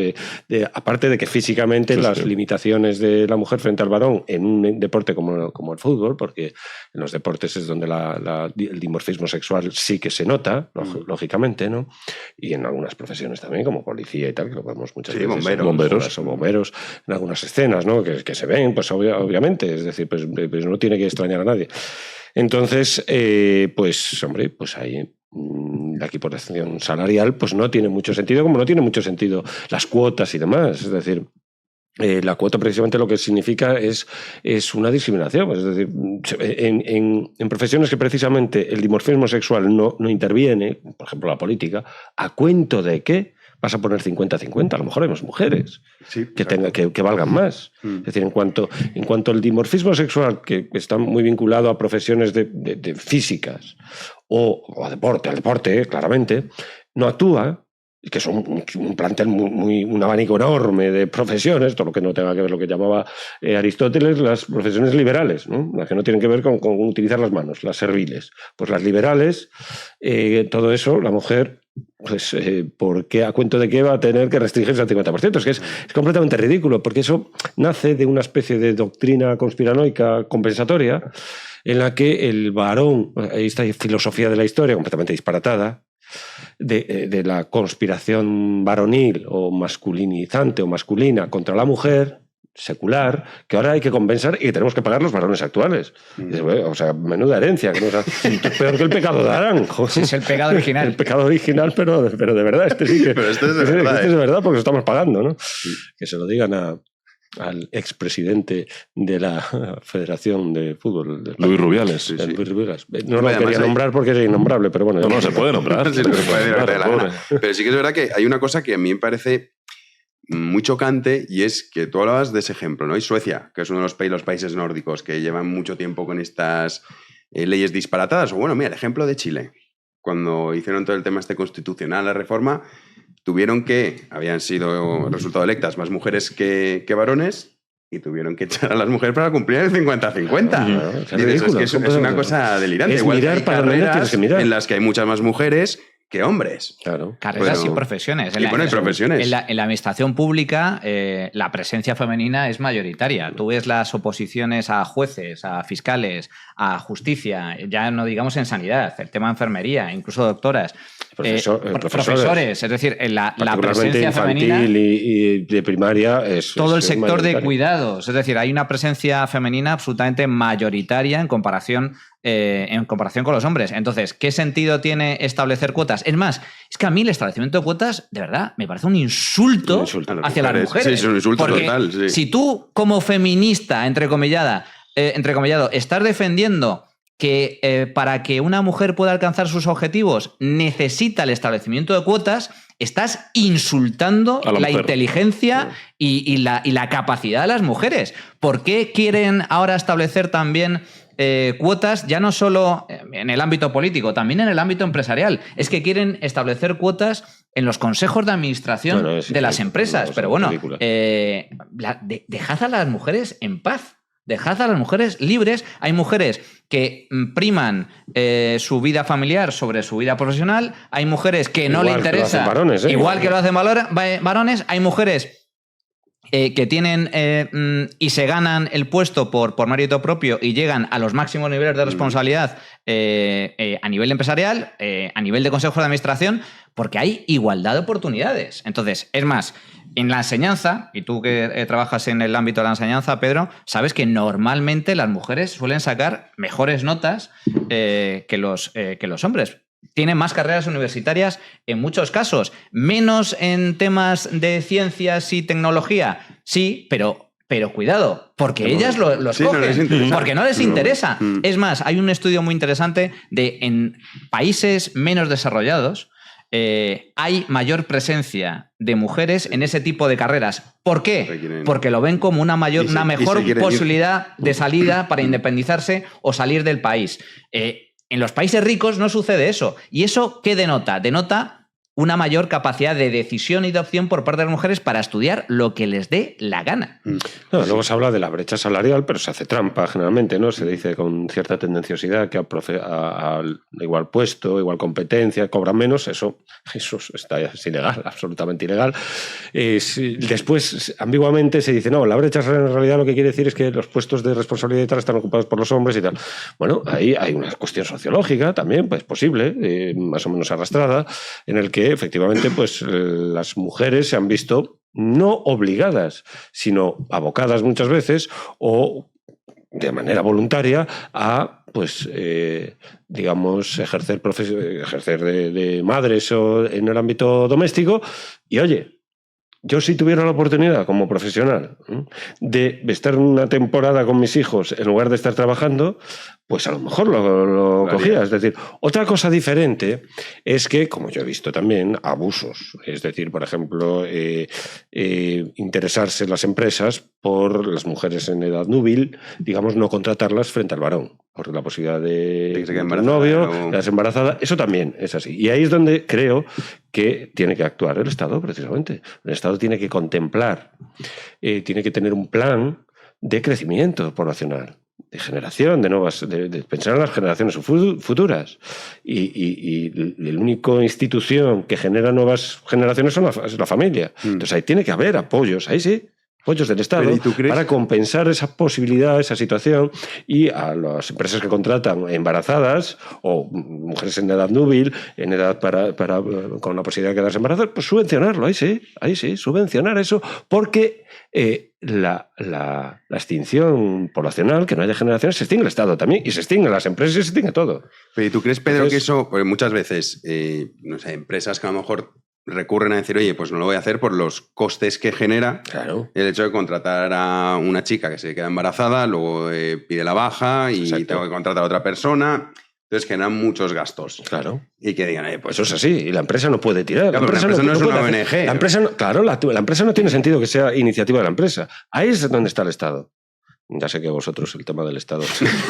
aparte de que físicamente las limitaciones de la mujer frente al varón en un deporte como el fútbol, porque en los deportes es donde el dimorfismo sexual sí que se nota, lógicamente, ¿no? Y en algunas profesiones también, como policía y tal, que lo vemos muchas veces. Bomberos en algunas escenas, ¿no? Que se ven, pues obviamente, es decir, pues no tiene que extrañar a nadie. Entonces, pues hombre, pues ahí la equiparación salarial pues no tiene mucho sentido, como no tiene mucho sentido las cuotas y demás. Es decir, la cuota precisamente lo que significa es una discriminación. Es decir, en profesiones que precisamente el dimorfismo sexual no interviene, por ejemplo la política, ¿a cuento de qué vas a poner 50-50? A lo mejor hay más mujeres que valgan más. Es decir, en cuanto al dimorfismo sexual, que está muy vinculado a profesiones de físicas o a deporte, al deporte, claramente, no actúa, que son un plantel un abanico enorme de profesiones, todo lo que no tenga que ver lo que llamaba Aristóteles las profesiones liberales, ¿no? Las que no tienen que ver con utilizar las manos, las serviles. Pues las liberales, todo eso, la mujer, pues ¿por qué, a cuento de qué va a tener que restringirse al 50%? Es que es completamente ridículo, porque eso nace de una especie de doctrina conspiranoica compensatoria en la que el varón, esta filosofía de la historia completamente disparatada, de la conspiración varonil o masculinizante o masculina contra la mujer secular, que ahora hay que compensar y que tenemos que pagar los varones actuales. O sea, menuda herencia, que es peor que el pecado de Adán. Es el pecado original. El pecado original, pero de verdad, este sí que... Pero este es de verdad. Este es de verdad porque lo estamos pagando, ¿no? Que se lo digan al expresidente de la Federación de Fútbol, Luis Rubiales. Luis Rubiales. No lo quería nombrar porque es innombrable, pero bueno. No se puede nombrar. Sí, se puede decir de la gana. Pero sí que es verdad que hay una cosa que a mí me parece muy chocante, y es que tú hablabas de ese ejemplo, ¿no? Y Suecia, que es uno de los países nórdicos que llevan mucho tiempo con estas leyes disparatadas. O bueno, mira, el ejemplo de Chile. Cuando hicieron todo el tema constitucional, la reforma, habían sido resultado electas más mujeres que varones, y tuvieron que echar a las mujeres para cumplir el 50-50. Es una cosa delirante. Es igual mirar hay para donde tienes que mirar. en las que hay muchas más mujeres que hombres. Claro. Carreras y profesiones. Y profesiones. En la administración pública, la presencia femenina es mayoritaria. Tú ves las oposiciones a jueces, a fiscales, a justicia, ya no digamos en sanidad, el tema de enfermería, incluso doctoras. Profesores, es decir, la presencia femenina y de primaria es todo el sector de cuidados, es decir, hay una presencia femenina absolutamente mayoritaria en comparación con los hombres. Entonces, ¿qué sentido tiene establecer cuotas? Es más, es que a mí el establecimiento de cuotas, de verdad, me parece un insulto hacia las mujeres. Sí, es un insulto total. Sí. Si tú, como feminista, entrecomillado, estás defendiendo que para que una mujer pueda alcanzar sus objetivos necesita el establecimiento de cuotas, estás insultando la inteligencia y la capacidad de las mujeres. ¿Por qué quieren ahora establecer también cuotas, ya no solo en el ámbito político, también en el ámbito empresarial? Es que quieren establecer cuotas en los consejos de administración de las empresas. Pero bueno, dejad a las mujeres en paz. Dejad a las mujeres libres. Hay mujeres que priman su vida familiar sobre su vida profesional. Hay mujeres que no le interesa. Igual que lo hacen varones. Hay mujeres que tienen y se ganan el puesto por mérito propio y llegan a los máximos niveles de responsabilidad a nivel empresarial, a nivel de consejos de administración, porque hay igualdad de oportunidades. Entonces, es más, en la enseñanza, y tú que trabajas en el ámbito de la enseñanza, Pedro, sabes que normalmente las mujeres suelen sacar mejores notas que los hombres. Tienen más carreras universitarias en muchos casos, menos en temas de ciencias y tecnología, sí, pero cuidado, porque ellas lo escogen, porque no les interesa. Es más, hay un estudio muy interesante de en países menos desarrollados hay mayor presencia de mujeres en ese tipo de carreras. ¿Por qué? Porque lo ven como una mejor posibilidad de salida para independizarse o salir del país. En los países ricos no sucede eso. ¿Y eso qué denota? Denota una mayor capacidad de decisión y de opción por parte de las mujeres para estudiar lo que les dé la gana. No, luego se habla de la brecha salarial, pero se hace trampa generalmente, ¿no? Se dice con cierta tendenciosidad que a igual puesto, igual competencia, cobran menos. Eso es ilegal, absolutamente ilegal. Después, ambiguamente, se dice, no, la brecha salarial en realidad lo que quiere decir es que los puestos de responsabilidad y tal están ocupados por los hombres y tal. Bueno, ahí hay una cuestión sociológica también, pues posible, más o menos arrastrada, en el que efectivamente pues las mujeres se han visto no obligadas, sino abocadas muchas veces o de manera voluntaria a pues digamos ejercer de madres o en el ámbito doméstico. Y oye, yo si tuviera la oportunidad como profesional de estar una temporada con mis hijos en lugar de estar trabajando, pues a lo mejor lo cogía. Es decir, otra cosa diferente es que, como yo he visto también, abusos. Es decir, por ejemplo, interesarse en las empresas por las mujeres en edad núbil, digamos, no contratarlas frente al varón, por la posibilidad de un novio, quedarse embarazada. Eso también es así. Y ahí es donde creo que tiene que actuar el Estado, precisamente. El Estado tiene que contemplar, tiene que tener un plan de crecimiento poblacional, de generación, de pensar en las generaciones futuras. Y la única institución que genera nuevas generaciones es la familia. Entonces ahí tiene que haber apoyos, ahí sí, apoyos del Estado para compensar esa posibilidad, esa situación, y a las empresas que contratan embarazadas o mujeres en edad núbil, en edad con la posibilidad de quedarse embarazadas, pues subvencionarlo, ahí sí, subvencionar eso, porque la extinción poblacional, que no haya generaciones, se extingue el Estado también, y se extinguen las empresas y se extingue todo. Pero ¿y tú crees, Pedro, que eso, porque muchas veces, no sé, empresas que a lo mejor recurren a decir, oye, pues no lo voy a hacer por los costes que genera el hecho de contratar a una chica que se queda embarazada, luego pide la baja y tengo que contratar a otra persona? Entonces generan muchos gastos. Claro. Y que digan, pues eso es así, y la empresa no puede tirar. Claro, la empresa no es una ONG. La empresa no tiene sentido que sea iniciativa de la empresa. Ahí es donde está el Estado. Ya sé que vosotros el tema del Estado,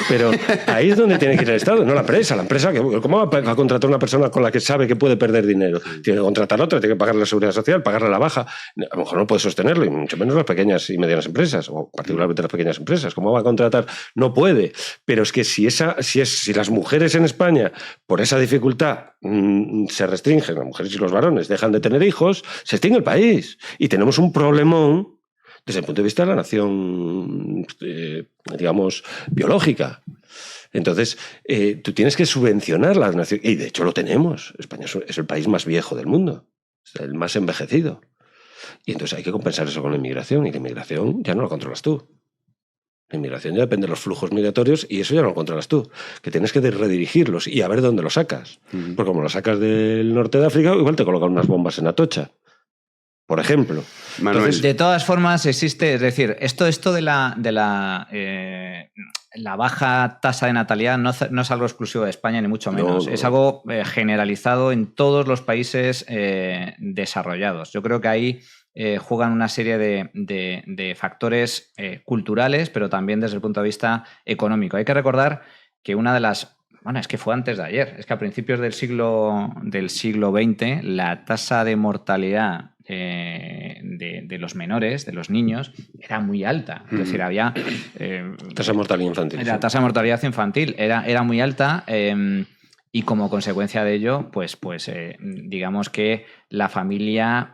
pero ahí es donde tiene que ir el Estado, no la empresa. La empresa, ¿cómo va a contratar a una persona con la que sabe que puede perder dinero? Tiene que contratar a otra, tiene que pagarle la seguridad social, pagarle la baja. A lo mejor no puede sostenerlo, y mucho menos las pequeñas y medianas empresas, o particularmente las pequeñas empresas. ¿Cómo va a contratar? No puede. Pero es que si las mujeres en España, por esa dificultad, se restringen, las mujeres y los varones dejan de tener hijos, se extingue el país. Y tenemos un problemón desde el punto de vista de la nación, digamos, biológica. Entonces, tú tienes que subvencionar la nación. Y de hecho lo tenemos. España es el país más viejo del mundo, es el más envejecido. Y entonces hay que compensar eso con la inmigración. Y la inmigración ya no la controlas tú. La inmigración ya depende de los flujos migratorios, y eso ya no lo controlas tú. Que tienes que redirigirlos y a ver dónde los sacas. Porque como los sacas del norte de África, igual te colocan unas bombas en Atocha, por ejemplo. Entonces, de todas formas existe, es decir, esto de la baja tasa de natalidad no es algo exclusivo de España, ni mucho menos. Es algo generalizado en todos los países desarrollados. Yo creo que ahí juegan una serie de factores culturales, pero también desde el punto de vista económico. Hay que recordar que una de las... Bueno, es que fue antes de ayer. Es que a principios del siglo XX la tasa de mortalidad de de los menores, de los niños, era muy alta. Es decir, había... tasa de mortalidad infantil. La tasa de mortalidad infantil era muy alta y como consecuencia de ello, digamos que la familia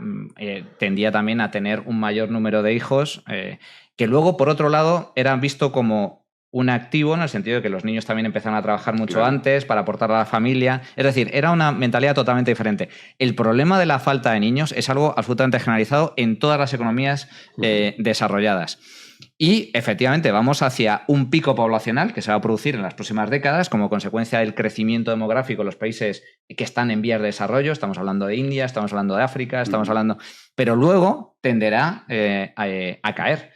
tendía también a tener un mayor número de hijos que luego, por otro lado, eran vistos como un activo en el sentido de que los niños también empezaron a trabajar mucho antes para aportar a la familia. Es decir, era una mentalidad totalmente diferente. El problema de la falta de niños es algo absolutamente generalizado en todas las economías desarrolladas. Y efectivamente vamos hacia un pico poblacional que se va a producir en las próximas décadas como consecuencia del crecimiento demográfico en los países que están en vías de desarrollo. Estamos hablando de India, estamos hablando de África, estamos hablando... Pero luego tenderá a caer.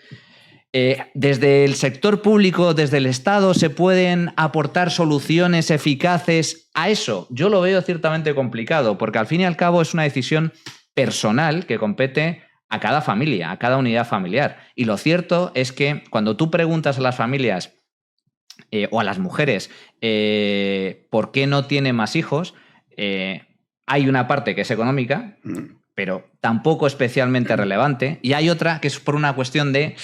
Desde el sector público, desde el Estado, ¿se pueden aportar soluciones eficaces a eso? Yo lo veo ciertamente complicado, porque al fin y al cabo es una decisión personal que compete a cada familia, a cada unidad familiar. Y lo cierto es que cuando tú preguntas a las familias o a las mujeres por qué no tiene más hijos, hay una parte que es económica, pero tampoco especialmente relevante, y hay otra que es por una cuestión de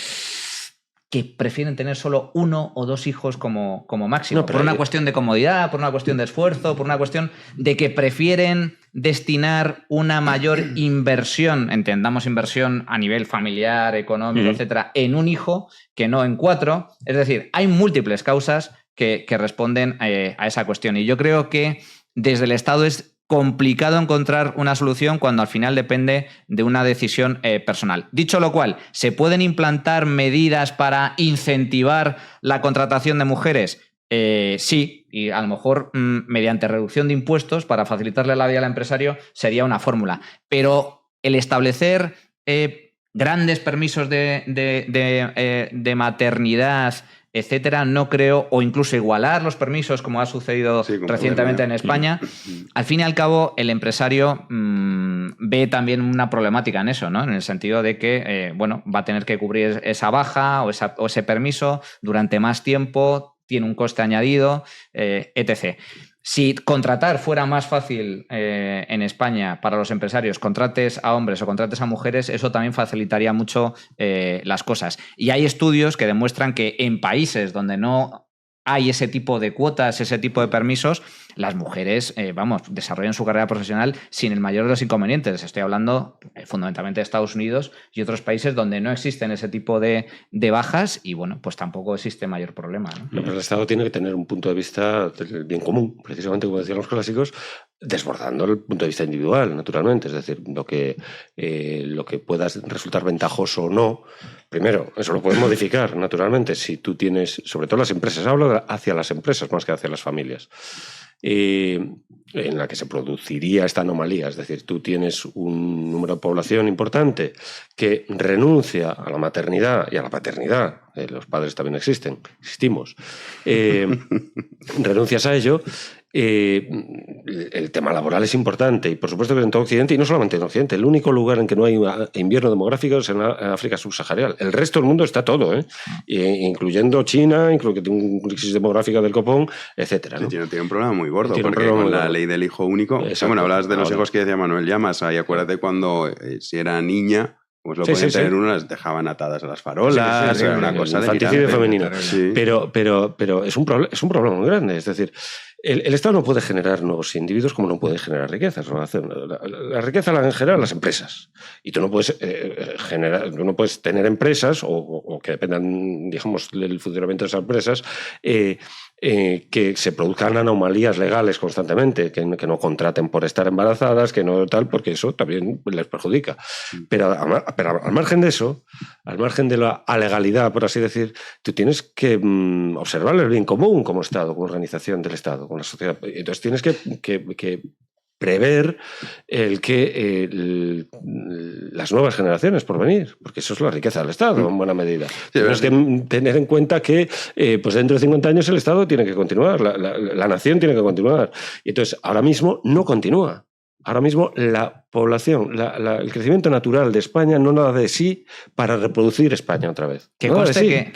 que prefieren tener solo 1 o 2 hijos como máximo, por una cuestión de comodidad, por una cuestión de esfuerzo, por una cuestión de que prefieren destinar una mayor inversión, entendamos inversión a nivel familiar, económico, etcétera, en un hijo que no en 4. Es decir, hay múltiples causas que responden a esa cuestión. Y yo creo que desde el Estado es complicado encontrar una solución cuando al final depende de una decisión personal. Dicho lo cual, ¿se pueden implantar medidas para incentivar la contratación de mujeres? Sí, y a lo mejor mediante reducción de impuestos para facilitarle la vida al empresario sería una fórmula. Pero el establecer grandes permisos de maternidad, etcétera, no creo, o incluso igualar los permisos como ha sucedido recientemente en España, al fin y al cabo el empresario ve también una problemática en eso, ¿no? En el sentido de que va a tener que cubrir esa baja o ese permiso durante más tiempo, tiene un coste añadido, etc. Si contratar fuera más fácil en España para los empresarios, contrates a hombres o contrates a mujeres, eso también facilitaría mucho las cosas. Y hay estudios que demuestran que en países donde no hay ese tipo de cuotas, ese tipo de permisos, las mujeres, desarrollan su carrera profesional sin el mayor de los inconvenientes. Estoy hablando fundamentalmente de Estados Unidos y otros países donde no existen ese tipo de bajas y, pues tampoco existe mayor problema, ¿no? Pero el Estado tiene que tener un punto de vista del bien común, precisamente como decían los clásicos, desbordando el punto de vista individual, naturalmente. Es decir, lo que pueda resultar ventajoso o no, primero, eso lo puedes modificar, naturalmente, si tú tienes, sobre todo las empresas, hablo hacia las empresas más que hacia las familias, en la que se produciría esta anomalía. Es decir, tú tienes un número de población importante que renuncia a la maternidad y a la paternidad, los padres también existimos, renuncias a ello. El tema laboral es importante y por supuesto que en todo Occidente, y no solamente en Occidente, el único lugar en que no hay invierno demográfico es en África subsahariana. El resto del mundo está todo, incluyendo China, incluyendo una crisis demográfica del copón, etcétera, ¿no? Tiene un problema muy gordo, porque con la ley del hijo único, hablabas de los hijos que decía Manuel Llamas, y acuérdate cuando si era niña, pues lo podían tener uno, las dejaban atadas a las farolas, una cosa de infanticidio femenino. Sí. Pero es un problema muy grande. Es decir, el Estado no puede generar nuevos individuos como no puede generar riquezas. La riqueza la generan las empresas. Y tú no puedes tener empresas o que dependan, digamos, del funcionamiento de esas empresas, que se produzcan anomalías legales constantemente, que no contraten por estar embarazadas, que no tal, porque eso también les perjudica. Pero al margen de eso, al margen de la alegalidad, por así decir, tú tienes que observar el bien común como Estado, como organización del Estado, como la sociedad. Entonces tienes que prever las nuevas generaciones por venir, porque eso es la riqueza del Estado en buena medida. Tienes que tener en cuenta que pues dentro de 50 años el Estado tiene que continuar, la nación tiene que continuar. Y entonces ahora mismo no continúa. Ahora mismo la población, el crecimiento natural de España no da de sí para reproducir España otra vez. Que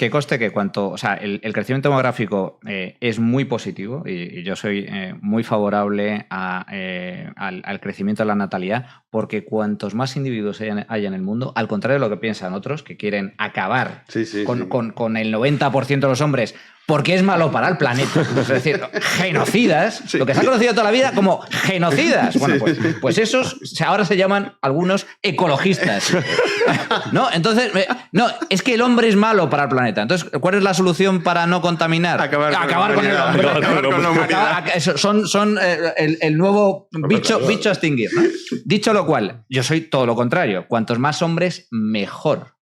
conste que cuanto, o sea, el crecimiento demográfico es muy positivo y yo soy muy favorable al crecimiento de la natalidad, porque cuantos más individuos haya en el mundo, al contrario de lo que piensan otros, que quieren acabar con el 90% de los hombres, porque es malo para el planeta. Es decir, genocidas, lo que se ha conocido toda la vida como genocidas. Bueno, pues esos ahora se llaman algunos ecologistas. ¿No? Entonces, no, es que el hombre es malo para el planeta. Entonces, ¿cuál es la solución para no contaminar? Acabar con el hombre. Acabar con la humanidad. Son el nuevo bicho a extinguir, ¿no? Dicho lo cual, yo soy todo lo contrario. Cuantos más hombres, mejor.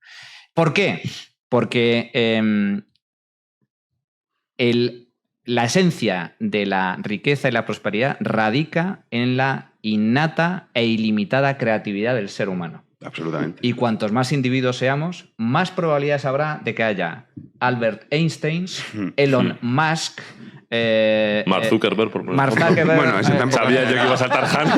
¿Por qué? Porque la esencia de la riqueza y la prosperidad radica en la innata e ilimitada creatividad del ser humano. Absolutamente. Y cuantos más individuos seamos, más probabilidades habrá de que haya Albert Einstein, Elon Musk, Mark Zuckerberg, por Mark Zuckerberg. Bueno, ese tampoco sabía yo que iba a saltar Jano,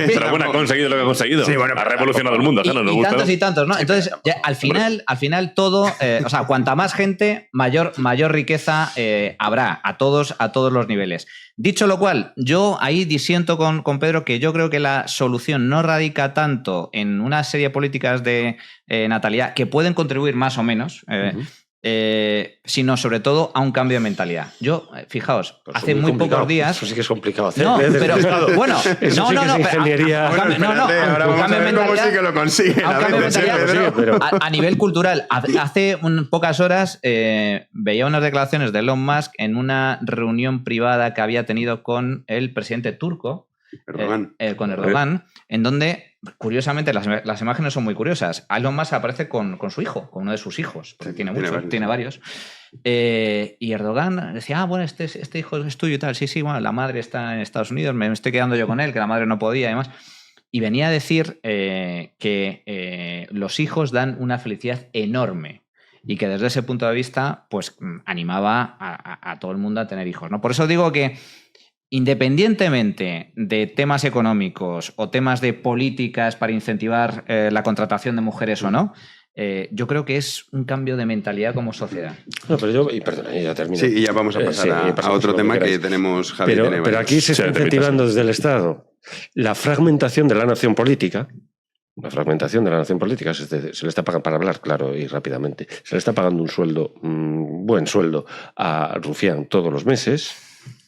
pero bueno, ha conseguido lo que ha conseguido. Sí, bueno, ha revolucionado el mundo. Jano, nos gusta. Y tantos, ¿no? Entonces, ya, al final todo, o sea, cuanta más gente, mayor riqueza habrá a todos los niveles. Dicho lo cual, yo ahí disiento con Pedro, que yo creo que la solución no radica tanto en una serie de políticas de natalidad que pueden contribuir más o menos, sino sobre todo a un cambio de mentalidad. Yo, fijaos, pues hace muy pocos días... Eso sí que es complicado hacer. No, pero bueno, eso sí que es ingeniería. Ahora vamos a ver cómo sí que lo consiguen. A nivel cultural, hace pocas horas veía unas declaraciones de Elon Musk en una reunión privada que había tenido con el presidente turco, con Erdogan, en donde, curiosamente, las imágenes son muy curiosas. Elon Musk aparece con su hijo, con uno de sus hijos, porque tiene varios. Y Erdogan decía, bueno, este hijo es tuyo y tal. Sí, bueno, la madre está en Estados Unidos, me estoy quedando yo con él, que la madre no podía y demás. Y venía a decir que los hijos dan una felicidad enorme y que desde ese punto de vista, pues animaba a todo el mundo a tener hijos, ¿no? Por eso digo que independientemente de temas económicos o temas de políticas para incentivar la contratación de mujeres o no, yo creo que es un cambio de mentalidad como sociedad. No, pero perdona, ya termino. Sí, y ya vamos a pasar a otro tema que tenemos, Javi. Pero aquí se está incentivando desde el Estado la fragmentación de la nación política. La fragmentación de la nación política se le está pagando, para hablar claro y rápidamente, se le está pagando un buen sueldo a Rufián todos los meses,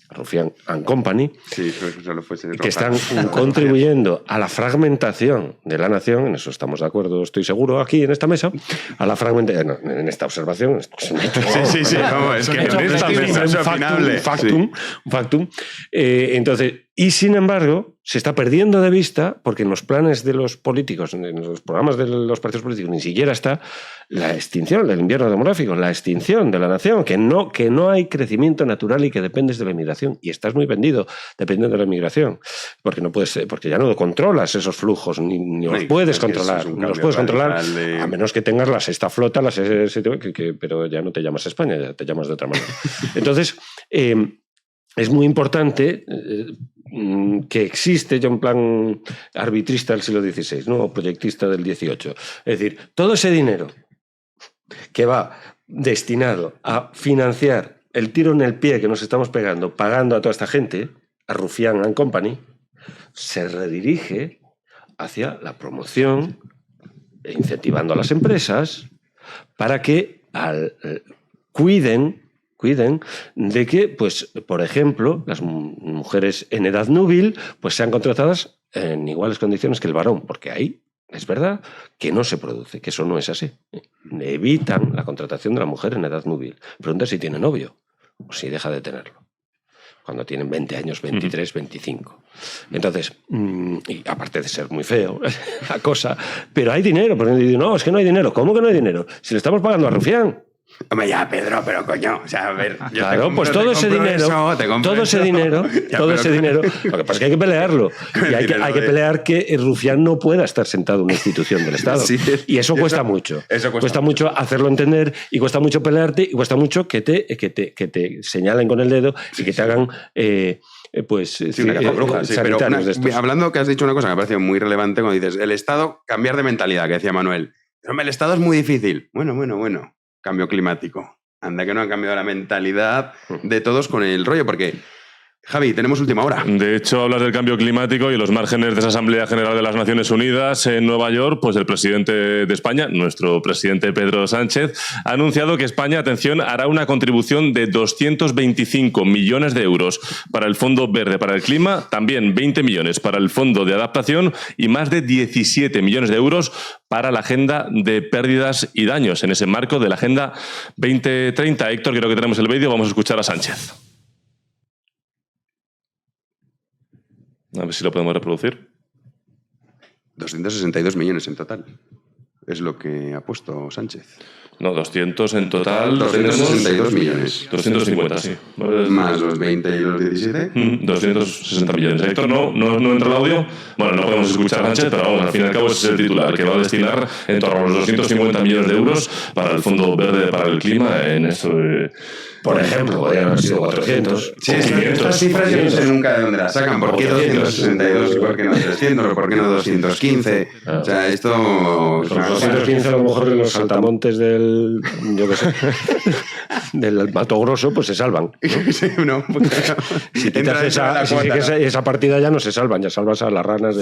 Rufián and Company, que están contribuyendo a la fragmentación de la nación, en eso estamos de acuerdo, estoy seguro, aquí en esta mesa, a la fragmentación, en esta observación, es un hecho. Sí, vamos, es que es opinable. Un factum. Entonces, y sin embargo, se está perdiendo de vista, porque en los planes de los políticos, en los programas de los partidos políticos, ni siquiera está la extinción del invierno demográfico, la extinción de la nación, que no hay crecimiento natural y que dependes de la inmigración. Y estás muy vendido dependiendo de la inmigración, porque no puedes, porque ya no controlas esos flujos, ni los puedes controlar. No los puedes controlar, a menos que tengas la sexta flota, pero ya no te llamas España, ya te llamas de otra manera. Entonces, es muy importante que existe ya un plan arbitrista del siglo XVI, ¿no? Proyectista del XVIII. Es decir, todo ese dinero que va destinado a financiar el tiro en el pie que nos estamos pagando a toda esta gente, a Rufián and Company, se redirige hacia la promoción, incentivando a las empresas para que cuiden de que, pues, por ejemplo, las mujeres en edad núbil pues sean contratadas en iguales condiciones que el varón, porque ahí es verdad que no se produce, que eso no es así. Evitan la contratación de la mujer en edad núbil. Pregunta si tiene novio o si deja de tenerlo, cuando tienen 20 años, 23, 25. Entonces, y aparte de ser muy feo la cosa, pero hay dinero. Porque no, es que no hay dinero. ¿Cómo que no hay dinero? Si le estamos pagando a Rufián. Hombre, ya, Pedro, pero coño, o sea, a ver... Claro, pues todo ese dinero, lo que pasa es que hay que pelearlo. Y hay que pelear que Rufián no pueda estar sentado en una institución del Estado. Sí, y eso cuesta mucho. Cuesta mucho hacerlo entender, y cuesta mucho pelearte, y cuesta mucho que te señalen con el dedo y que te hagan pues sí, una caza bruja, sí, pero hablando que has dicho una cosa que me ha parecido muy relevante cuando dices el Estado, cambiar de mentalidad, que decía Manuel. Pero el Estado es muy difícil. Bueno. Cambio climático. Anda que no han cambiado la mentalidad de todos con el rollo, porque... Javi, tenemos última hora. De hecho, hablas del cambio climático y los márgenes de esa Asamblea General de las Naciones Unidas en Nueva York, pues el presidente de España, nuestro presidente Pedro Sánchez, ha anunciado que España, atención, hará una contribución de 225 millones de euros para el Fondo Verde para el Clima, también 20 millones para el Fondo de Adaptación y más de 17 millones de euros para la Agenda de Pérdidas y Daños, en ese marco de la Agenda 2030. Héctor, creo que tenemos el vídeo, vamos a escuchar a Sánchez. A ver si lo podemos reproducir. 262 millones en total. Es lo que ha puesto Sánchez. No, 200 en total. 262 millones. 250, sí. Más los 20 y los 17. 260 millones. Héctor, no entra el audio. Bueno, no podemos escuchar a Sánchez, pero vamos, al fin y al cabo ese es el titular, que va a destinar en torno a los 250 millones de euros para el Fondo Verde para el Clima en eso. Por ejemplo, podrían haber sido 400. Sí, estas cifras yo no sé nunca de dónde las sacan. ¿Por qué 262 y por qué no 300 o por qué no 215? O sea, esto... Los 215 a lo mejor en los saltamontes del... yo qué sé... del Mato Grosso, pues se salvan, ¿no? Sí, no, si quitas esa partida ya no se salvan, ya salvas a las ranas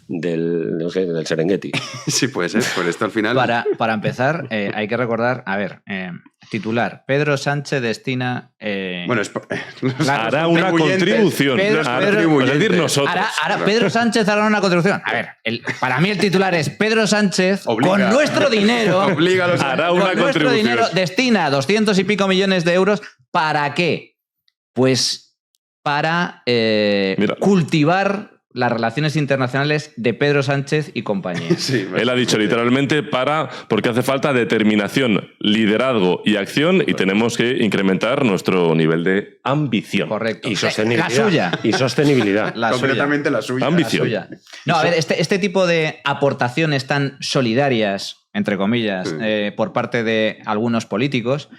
del Serengeti. Sí, puede ser. Por esto al final... Para empezar, hay que recordar, titular, Pedro Sánchez destina... hará una contribución. Es decir, nosotros. Ahora Pedro Sánchez hará una contribución. A ver, para mí el titular es Pedro Sánchez con nuestro dinero hará una contribución. Dinero destina 200 y pico millones de euros. ¿Para qué? Pues para cultivar las relaciones internacionales de Pedro Sánchez y compañía. Sí, él ha dicho literalmente porque hace falta determinación, liderazgo y acción y tenemos que incrementar nuestro nivel de ambición. Correcto. Y sostenibilidad. La suya. Y sostenibilidad. Completamente la suya. Ambición. La suya. No, a ver, este tipo de aportaciones tan solidarias, entre comillas, por parte de algunos políticos,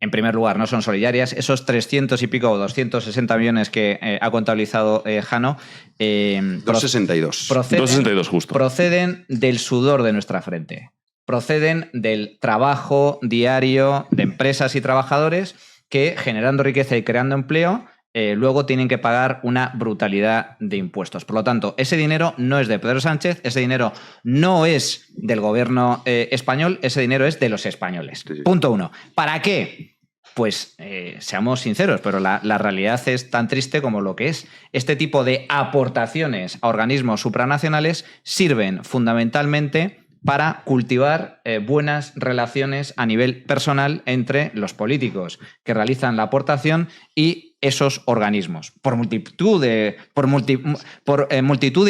en primer lugar, no son solidarias. Esos 300 y pico o 260 millones que ha contabilizado Jano... 262. 262 justo. Proceden del sudor de nuestra frente. Proceden del trabajo diario de empresas y trabajadores que, generando riqueza y creando empleo, luego tienen que pagar una brutalidad de impuestos. Por lo tanto, ese dinero no es de Pedro Sánchez, ese dinero no es del gobierno español, ese dinero es de los españoles. Sí. Punto uno. ¿Para qué? Pues seamos sinceros, pero la realidad es tan triste como lo que es. Este tipo de aportaciones a organismos supranacionales sirven fundamentalmente para cultivar buenas relaciones a nivel personal entre los políticos que realizan la aportación y esos organismos, por multitud de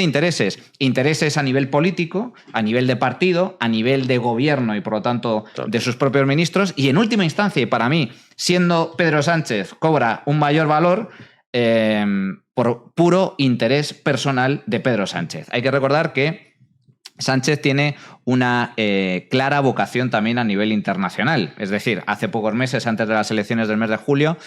intereses. Intereses a nivel político, a nivel de partido, a nivel de gobierno y, por lo tanto, de sus propios ministros. Y, en última instancia, y para mí, siendo Pedro Sánchez, cobra un mayor valor por puro interés personal de Pedro Sánchez. Hay que recordar que Sánchez tiene una clara vocación también a nivel internacional. Es decir, hace pocos meses, antes de las elecciones del mes de julio,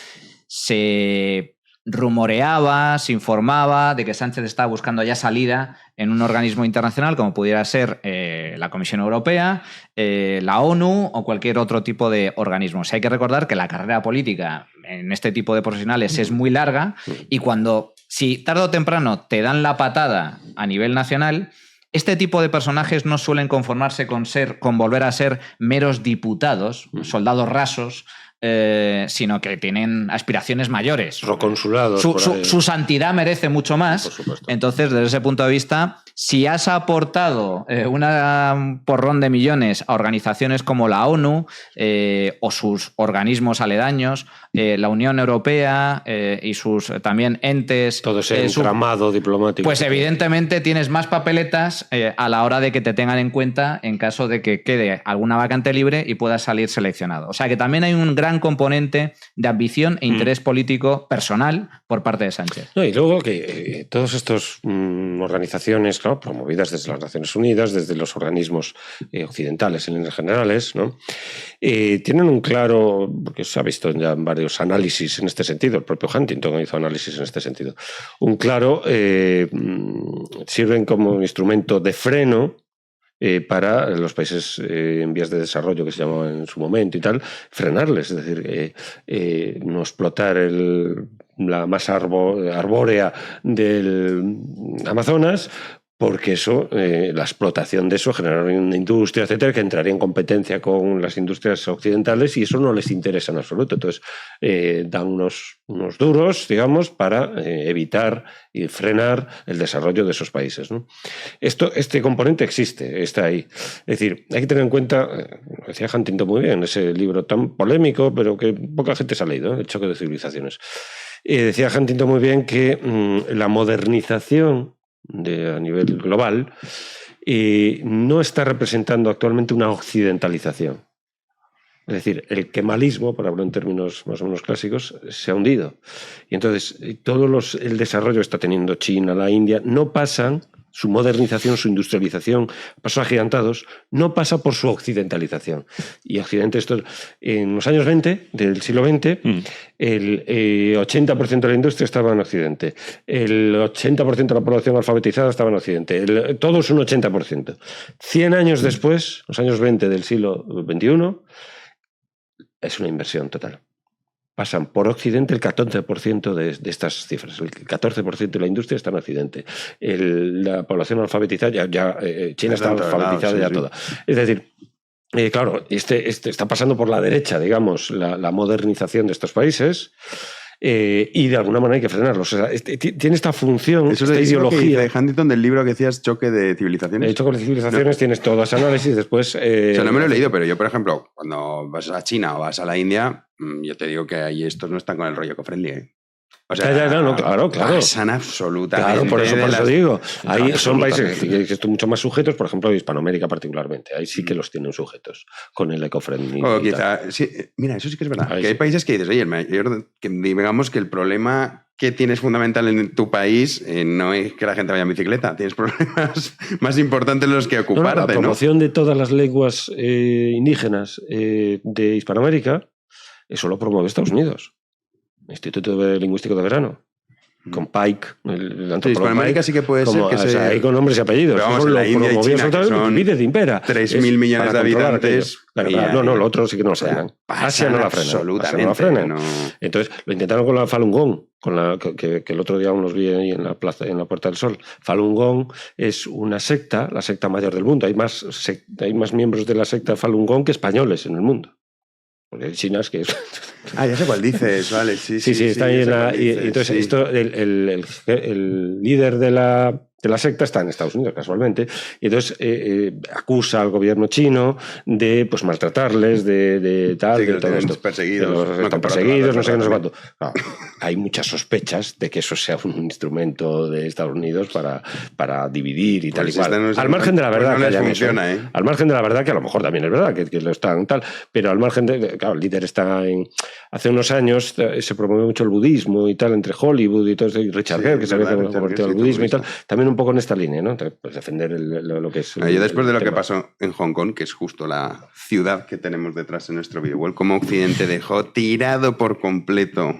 se rumoreaba, se informaba de que Sánchez estaba buscando ya salida en un organismo internacional como pudiera ser la Comisión Europea, la ONU o cualquier otro tipo de organismo. O sea, hay que recordar que la carrera política en este tipo de profesionales es muy larga y si tarde o temprano te dan la patada a nivel nacional, este tipo de personajes no suelen conformarse con volver a ser meros diputados, soldados rasos, sino que tienen aspiraciones mayores. Proconsulados. Su santidad merece mucho más. Entonces, desde ese punto de vista, si has aportado un porrón de millones a organizaciones como la ONU o sus organismos aledaños, la Unión Europea y sus también entes... Todo ese entramado diplomático. Pues evidentemente tienes más papeletas a la hora de que te tengan en cuenta en caso de que quede alguna vacante libre y puedas salir seleccionado. O sea que también hay un gran gran componente de ambición e interés político personal por parte de Sánchez. No, y luego que todas estas organizaciones, claro, promovidas desde las Naciones Unidas, desde los organismos occidentales en líneas generales, ¿no? Tienen un claro, porque se ha visto ya en varios análisis en este sentido, el propio Huntington hizo análisis en este sentido, un claro, sirven como instrumento de freno para los países en vías de desarrollo, que se llamaban en su momento y tal, frenarles, es decir, no explotar la masa arbórea del Amazonas, porque eso, la explotación de eso generaría una industria, etcétera, que entraría en competencia con las industrias occidentales y eso no les interesa en absoluto. Entonces, dan unos duros, digamos, para evitar y frenar el desarrollo de esos países, ¿no? Este componente existe, está ahí. Es decir, hay que tener en cuenta, decía Huntington muy bien, ese libro tan polémico, pero que poca gente se ha leído, El choque de civilizaciones. Decía Huntington muy bien que la modernización a nivel global no está representando actualmente una occidentalización. Es decir, el kemalismo, por hablar en términos más o menos clásicos, se ha hundido. Y entonces todo el desarrollo que está teniendo China, la India, no pasan, su modernización, su industrialización, pasos agigantados, no pasa por su occidentalización. Y Occidente, en los años 20 del siglo XX, el 80% de la industria estaba en Occidente, el 80% de la población alfabetizada estaba en Occidente, todo es un 80%. 100 años después, los años 20 del siglo XXI, es una inversión total. Pasan por Occidente el 14% de estas cifras. El 14% de la industria está en Occidente. La población alfabetizada, China está alfabetizada ya toda. Es decir, claro, está pasando por la derecha, digamos, la modernización de estos países. Y de alguna manera hay que frenarlos. O sea, tiene esta función, eso esta ideología. De Huntington, del libro que decías, Choque de Civilizaciones. El Choque de Civilizaciones, no. Tienes todo ese análisis, después... o sea, no me lo he leído, pero yo, por ejemplo, cuando vas a China o vas a la India, yo te digo que ahí estos no están con el rollo eco-friendly, ¿eh? O sea, claro. Pasan absolutamente. Claro, por eso digo. Ahí son países que están mucho más sujetos, por ejemplo, Hispanoamérica particularmente. Ahí sí que los tienen sujetos con el eco-friendly. Sí, mira, eso sí que es verdad. Que hay países que dices, oye, que digamos que el problema que tienes fundamental en tu país no es que la gente vaya en bicicleta. Tienes problemas más importantes en los que ocuparte. La promoción de todas las lenguas indígenas de Hispanoamérica, eso lo promueve Estados Unidos. Instituto Lingüístico de Verano, con Pike, el antropólogo. Hispanoamérica sí que puede ser que sea, ahí con nombres y apellidos. Pero vamos, la India y China, que son de impera. 3.000 millones de habitantes. Claro, lo otro sí que no lo frenan. Asia no la frena. Absolutamente. No la frenan. Entonces, lo intentaron con la Falun Gong, que el otro día unos vi ahí en la plaza, en la Puerta del Sol. Falun Gong es una secta, la secta mayor del mundo. Hay más miembros de la secta Falun Gong que españoles en el mundo. Porque hay chinas que... ya sé cuál dices, vale. Sí, está ahí en la... Y entonces, el líder de la secta está en Estados Unidos, casualmente, y entonces acusa al gobierno chino de pues maltratarles, de tal... que los tienen perseguidos. Están perseguidos, no sé qué, no sé cuánto. Claro, hay muchas sospechas de que eso sea un instrumento de Estados Unidos para dividir y tal y cual. Al margen de la verdad que haya funciona, al margen de la verdad que a lo mejor también es verdad, que lo están tal, pero al margen de... Claro, el líder está en... Hace unos años se promovió mucho el budismo y tal, entre Hollywood y todo eso, y Richard Gere, que se había convertido al budismo y tal, también un poco en esta línea, ¿no? Pues defender lo que es... Yo después de lo que pasó en Hong Kong, que es justo la ciudad que tenemos detrás en nuestro video, como Occidente dejó tirado por completo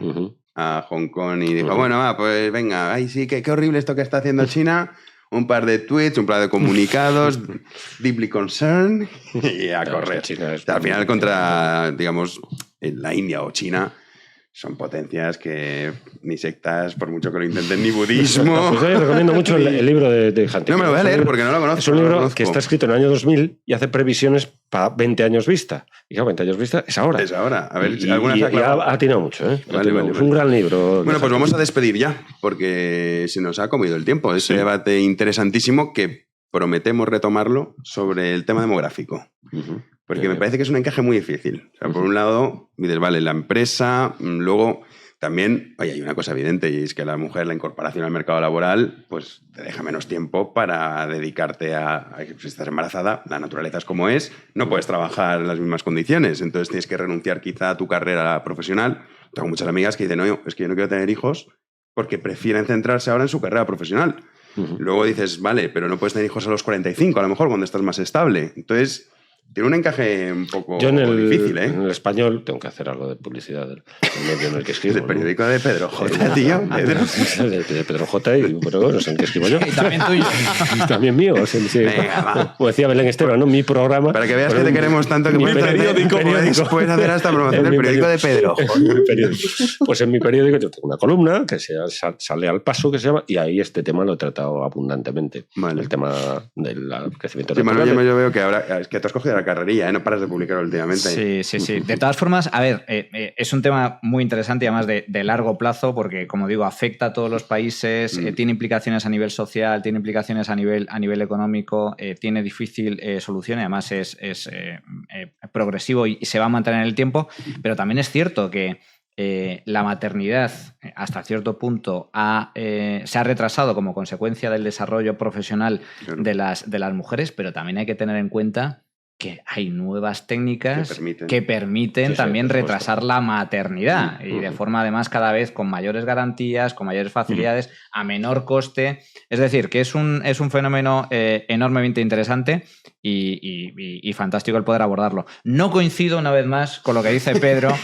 a Hong Kong y dijo, bueno, pues venga, ay sí, qué horrible esto que está haciendo China, un par de tweets, un par de comunicados, deeply concerned, y a correr. China al final contra, digamos, la India o China... Son potencias que ni sectas, por mucho que lo intenten, ni budismo. Pues yo recomiendo mucho el libro de Huntington. No me lo voy a leer porque no lo conozco. Es un libro que está escrito en el año 2000 y hace previsiones para 20 años vista. Y claro, 20 años vista es ahora. Es ahora. A ver, y ha atinado mucho. Vale. Es un gran libro. Bueno, pues vamos a despedir ya, porque se nos ha comido el tiempo. Ese debate interesantísimo que prometemos retomarlo sobre el tema demográfico. Porque me parece que es un encaje muy difícil. O sea, por un lado, dices, vale, la empresa, luego También, oye, hay una cosa evidente y es que la mujer, la incorporación al mercado laboral, pues te deja menos tiempo para dedicarte si estás embarazada, la naturaleza es como es, no puedes trabajar en las mismas condiciones, entonces tienes que renunciar quizá a tu carrera profesional. Tengo muchas amigas que dicen, no, es que yo no quiero tener hijos porque prefieren centrarse ahora en su carrera profesional. Luego dices, vale, pero no puedes tener hijos a los 45, a lo mejor, cuando estás más estable. Entonces, tiene un encaje un poco difícil, ¿eh? En el español tengo que hacer algo de publicidad del medio en el que escribo. Es el periódico de Pedro J, tío. De Pedro J, y bueno, no sé en qué escribo yo. Y también tuyo. Y también mío. Venga, va. Como decía Belén Esteban, ¿no? Mi programa. Para que veas que te queremos tanto que puedes hacer hasta promoción del periódico de Pedro. Pues en mi periódico yo tengo una columna que sale al paso, que se llama, y ahí este tema lo he tratado abundantemente. Vale. El tema del crecimiento sí, natural. Manuel, yo veo que ahora es que te has cogido la carrerilla, ¿eh? No paras de publicar últimamente. Sí. De todas formas, a ver, es un tema muy interesante y además de largo plazo porque, como digo, afecta a todos los países, tiene implicaciones a nivel social, tiene implicaciones a nivel económico, tiene difícil solución y además es progresivo y se va a mantener en el tiempo, pero también es cierto que la maternidad hasta cierto punto se ha retrasado como consecuencia del desarrollo profesional de las mujeres, pero también hay que tener en cuenta que hay nuevas técnicas que permiten también retrasar la maternidad y de forma además cada vez con mayores garantías, con mayores facilidades, a menor coste. Es decir, que es un fenómeno enormemente interesante y fantástico el poder abordarlo. No coincido una vez más con lo que dice Pedro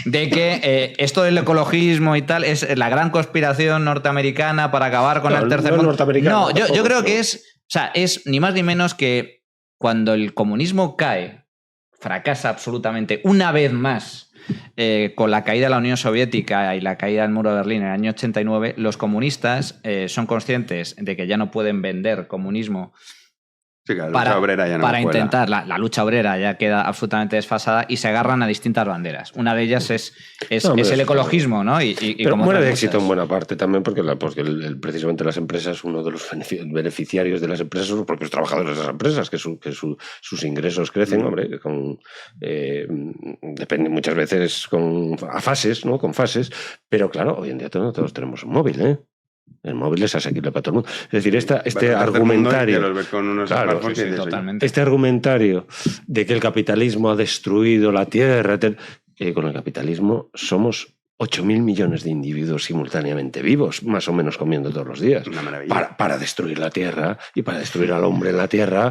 de que esto del ecologismo y tal es la gran conspiración norteamericana para acabar con el tercer mundo. No, yo creo que es ni más ni menos que cuando el comunismo cae, fracasa absolutamente una vez más con la caída de la Unión Soviética y la caída del muro de Berlín en el año 89, los comunistas son conscientes de que ya no pueden vender comunismo. Sí, que la lucha obrera ya no para intentar, la lucha obrera ya queda absolutamente desfasada y se agarran a distintas banderas. Una de ellas es el ecologismo, ¿no? Pero como muere de éxito en buena parte también porque precisamente las empresas, uno de los beneficiarios de las empresas son los propios trabajadores de las empresas, que sus ingresos crecen, hombre, depende muchas veces a fases, ¿no? Con fases, pero claro, hoy en día todos tenemos un móvil, ¿eh? El móvil es asequible para todo el mundo. Es decir, este argumentario. Este argumentario de que el capitalismo ha destruido la tierra. Con el capitalismo somos 8.000 millones de individuos simultáneamente vivos, más o menos comiendo todos los días. Una maravilla. Para destruir la tierra y para destruir al hombre en la tierra.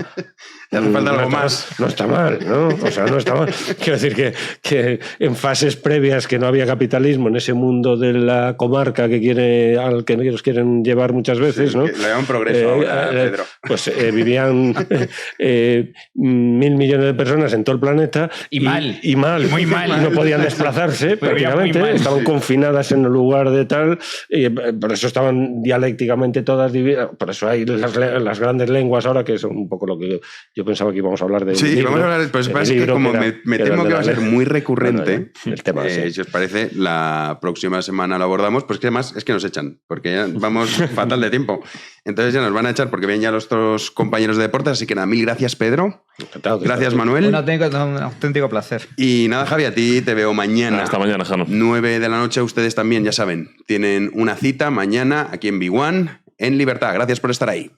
Te hace falta algo más. No está mal, ¿no? O sea, no está mal. Quiero decir que en fases previas que no había capitalismo, en ese mundo de la comarca al que nos quieren llevar muchas veces, ¿no? Le llaman progreso ahora, Pedro. Pues vivían 1.000 millones de personas en todo el planeta. Y mal. Muy mal. Y no podían desplazarse prácticamente. Estaban confinadas en el lugar de tal, y por eso estaban dialécticamente todas divididas. Por eso hay las grandes lenguas ahora, que son un poco lo que yo pensaba que íbamos a hablar de. Sí, vamos a hablar. Pues es que como me temo que va a ser muy recurrente, el tema, si os parece, la próxima semana lo abordamos, pues que además es que nos echan, porque ya vamos fatal de tiempo. Entonces ya nos van a echar porque vienen ya los otros compañeros de deportes, así que nada, mil gracias, Pedro. Encantado. Gracias, Manuel. Un auténtico placer. Y nada, Javi, a ti te veo mañana. Hasta mañana, Jano. 9 de la noche, ustedes también, ya saben, tienen una cita mañana aquí en B1, en Libertad. Gracias por estar ahí.